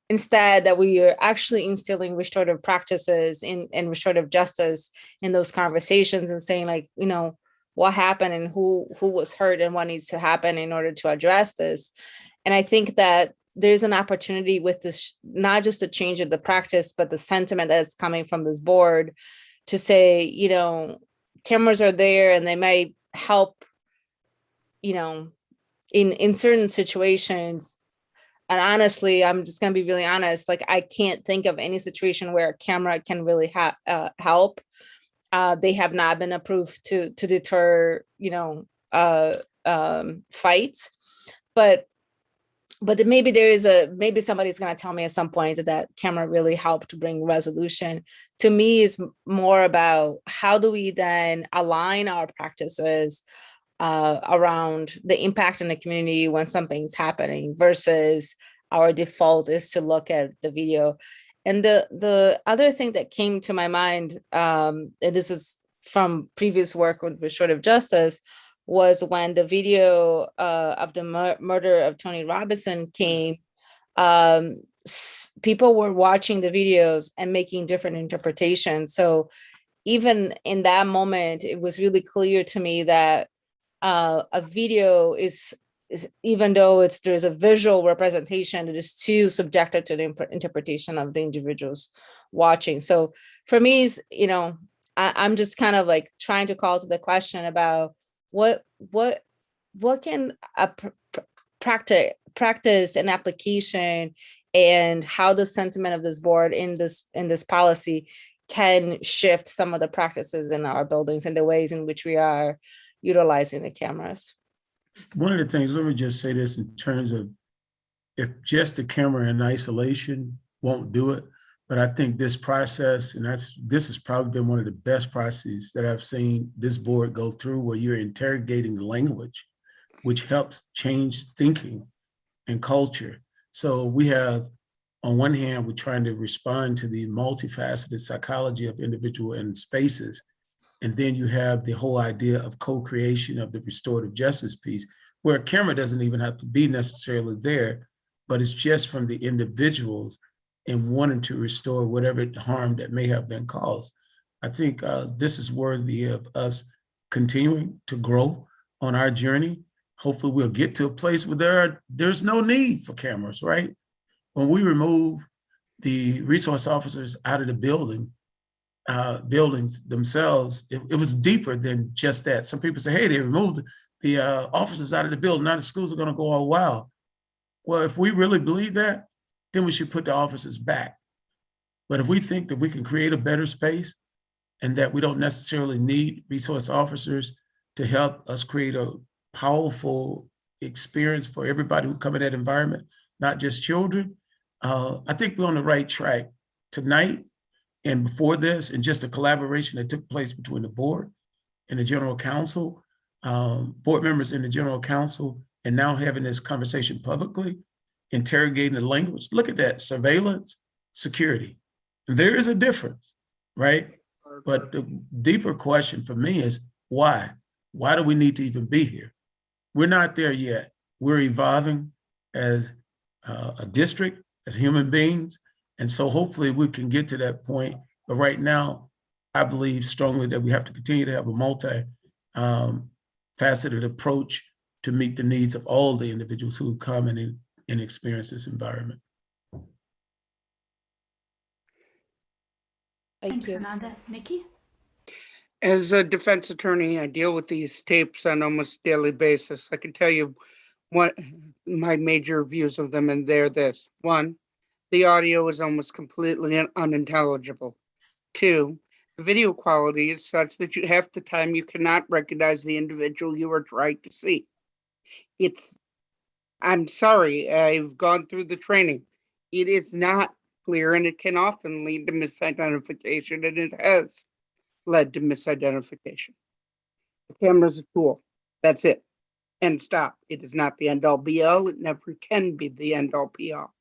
Instead, that we are actually instilling restorative practices and restorative justice in those conversations and saying, like, you know, what happened and who was hurt and what needs to happen in order to address this. And I think that there's an opportunity with this, not just the change of the practice, but the sentiment that's coming from this board to say, you know, cameras are there and they may help, you know, in certain situations. And honestly, I'm just going to be really honest, like, I can't think of any situation where a camera can really help. They have not been approved to deter, you know, fights. But maybe somebody's going to tell me at some point that camera really helped bring resolution. To me, is more about how do we then align our practices around the impact in the community when something's happening versus our default is to look at the video. And the other thing that came to my mind, and this is from previous work with restorative justice, was when the video of the murder of Tony Robinson came, people were watching the videos and making different interpretations. So even in that moment, it was really clear to me that a video is even though there's a visual representation, it is too subjective to the interpretation of the individuals watching. So for me, I'm just kind of like trying to call to the question about what can a practice and application, and how the sentiment of this board in this policy can shift some of the practices in our buildings and the ways in which we are utilizing the cameras. One of the things, let me just say this in terms of, if just the camera in isolation won't do it, but I think this process, and this has probably been one of the best processes that I've seen this board go through, where you're interrogating the language, which helps change thinking and culture. So we have, on one hand, we're trying to respond to the multifaceted psychology of individual and spaces. And then you have the whole idea of co-creation of the restorative justice piece, where a camera doesn't even have to be necessarily there, but it's just from the individuals and wanting to restore whatever harm that may have been caused. I think this is worthy of us continuing to grow on our journey. Hopefully we'll get to a place where there's no need for cameras, right? When we remove the resource officers out of the buildings themselves, it was deeper than just that. Some people say, hey, they removed the officers out of the building, now the schools are gonna go all wild. Well, if we really believe that, then we should put the officers back. But if we think that we can create a better space and that we don't necessarily need resource officers to help us create a powerful experience for everybody who come in that environment, not just children, I think we're on the right track tonight and before this, and just the collaboration that took place between the board and the general counsel, board members and the general counsel, and now having this conversation publicly, interrogating the language. Look at that, surveillance, security. There is a difference, right? But the deeper question for me is why? Why do we need to even be here? We're not there yet. We're evolving as a district, as human beings. And so hopefully we can get to that point. But right now, I believe strongly that we have to continue to have a multi-faceted approach to meet the needs of all the individuals who come and experience this environment. Thanks, Ananda. Nikki? As a defense attorney, I deal with these tapes on almost daily basis. I can tell you what my major views of them, and they're this. One, the audio is almost completely unintelligible. Two, the video quality is such that half the time you cannot recognize the individual you are trying to see. I'm sorry, I've gone through the training. It is not clear, and it can often lead to misidentification, and it has led to misidentification. The camera's a tool. That's it. And stop. It is not the end all be all. It never can be the end all be all.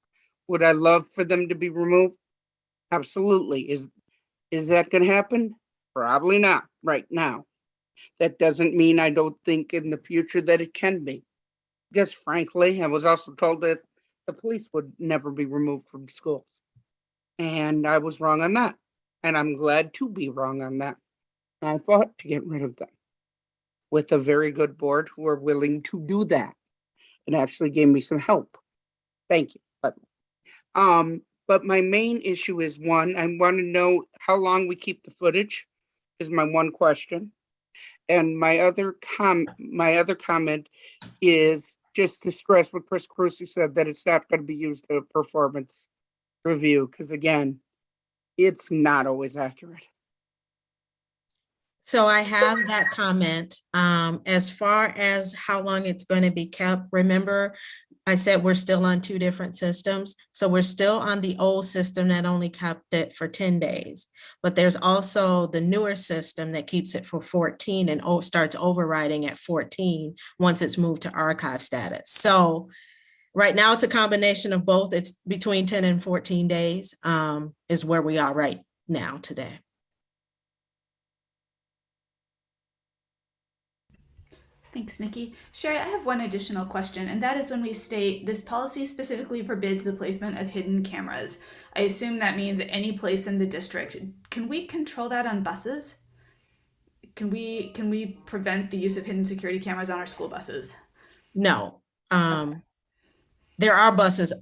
Would I love for them to be removed? Absolutely. Is that going to happen? Probably not right now. That doesn't mean I don't think in the future that it can be. Because frankly, I was also told that the police would never be removed from schools. And I was wrong on that. And I'm glad to be wrong on that. I fought to get rid of them with a very good board who are willing to do that and actually gave me some help. Thank you. But my main issue is one, I want to know how long we keep the footage is my one question. And my other comment is just to stress what Chris Carusi said, that it's not going to be used in a performance review, because again, it's not always accurate. So I have that comment. As far as how long it's going to be kept, remember, I said we're still on two different systems. So we're still on the old system that only kept it for 10 days. But there's also the newer system that keeps it for 14 and starts overriding at 14 once it's moved to archive status. So Right now, it's a combination of both. It's between 10 and 14 days is where we are right now today. Thanks, Nikki. Sherry, I have one additional question, and that is when we state this policy specifically forbids the placement of hidden cameras. I assume that means any place in the district. Can we control that on buses? Can we prevent the use of hidden security cameras on our school buses? No. There are buses.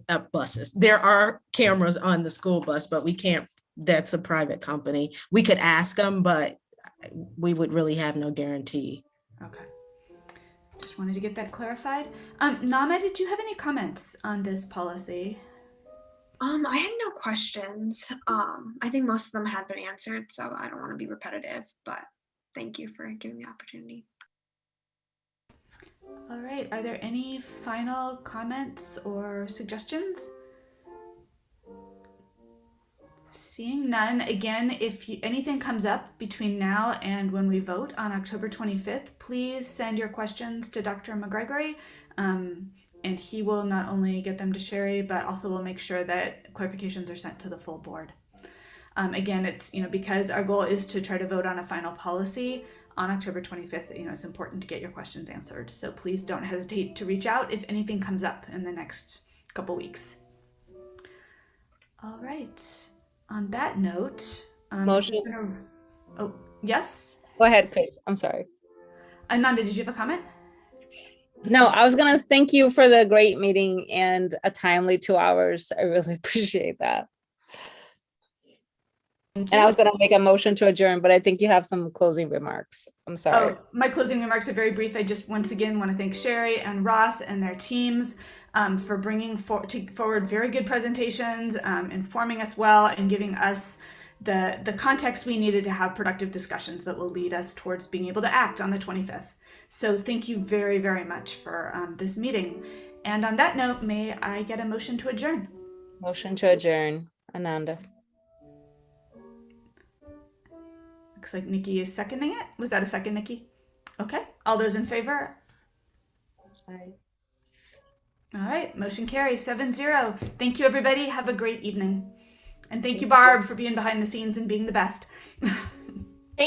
There are cameras on the school bus, but we can't, that's a private company. We could ask them, but we would really have no guarantee. Okay. Just wanted to get that clarified. Nama, did you have any comments on this policy? I had no questions. I think most of them had been answered, so I don't want to be repetitive, but thank you for giving the opportunity. All right, are there any final comments or suggestions? Seeing none, again, if anything comes up between now and when we vote on October 25th, please send your questions to Dr. McGregory, and he will not only get them to Sherry, but also will make sure that clarifications are sent to the full board. Again, it's, because our goal is to try to vote on a final policy on October 25th, it's important to get your questions answered. So please don't hesitate to reach out if anything comes up in the next couple weeks. All right. On that note, Motion. Oh, yes? Go ahead, Chris. I'm sorry. Ananda, did you have a comment? No, I was going to thank you for the great meeting and a timely 2 hours. I really appreciate that. And I was going to make a motion to adjourn, but I think you have some closing remarks. I'm sorry. Oh, my closing remarks are very brief. I just once again want to thank Sherry and Ross and their teams for bringing forward very good presentations, informing us well, and giving us the context we needed to have productive discussions that will lead us towards being able to act on the 25th. So thank you very, very much for this meeting. And on that note, may I get a motion to adjourn? Motion to adjourn, Ananda. Looks like Nikki is seconding it. Was that a second, Nikki? Okay. All those in favor? Aye. All right. Motion carries 7-0. Thank you, everybody. Have a great evening. And thank you, Barb, for being behind the scenes and being the best.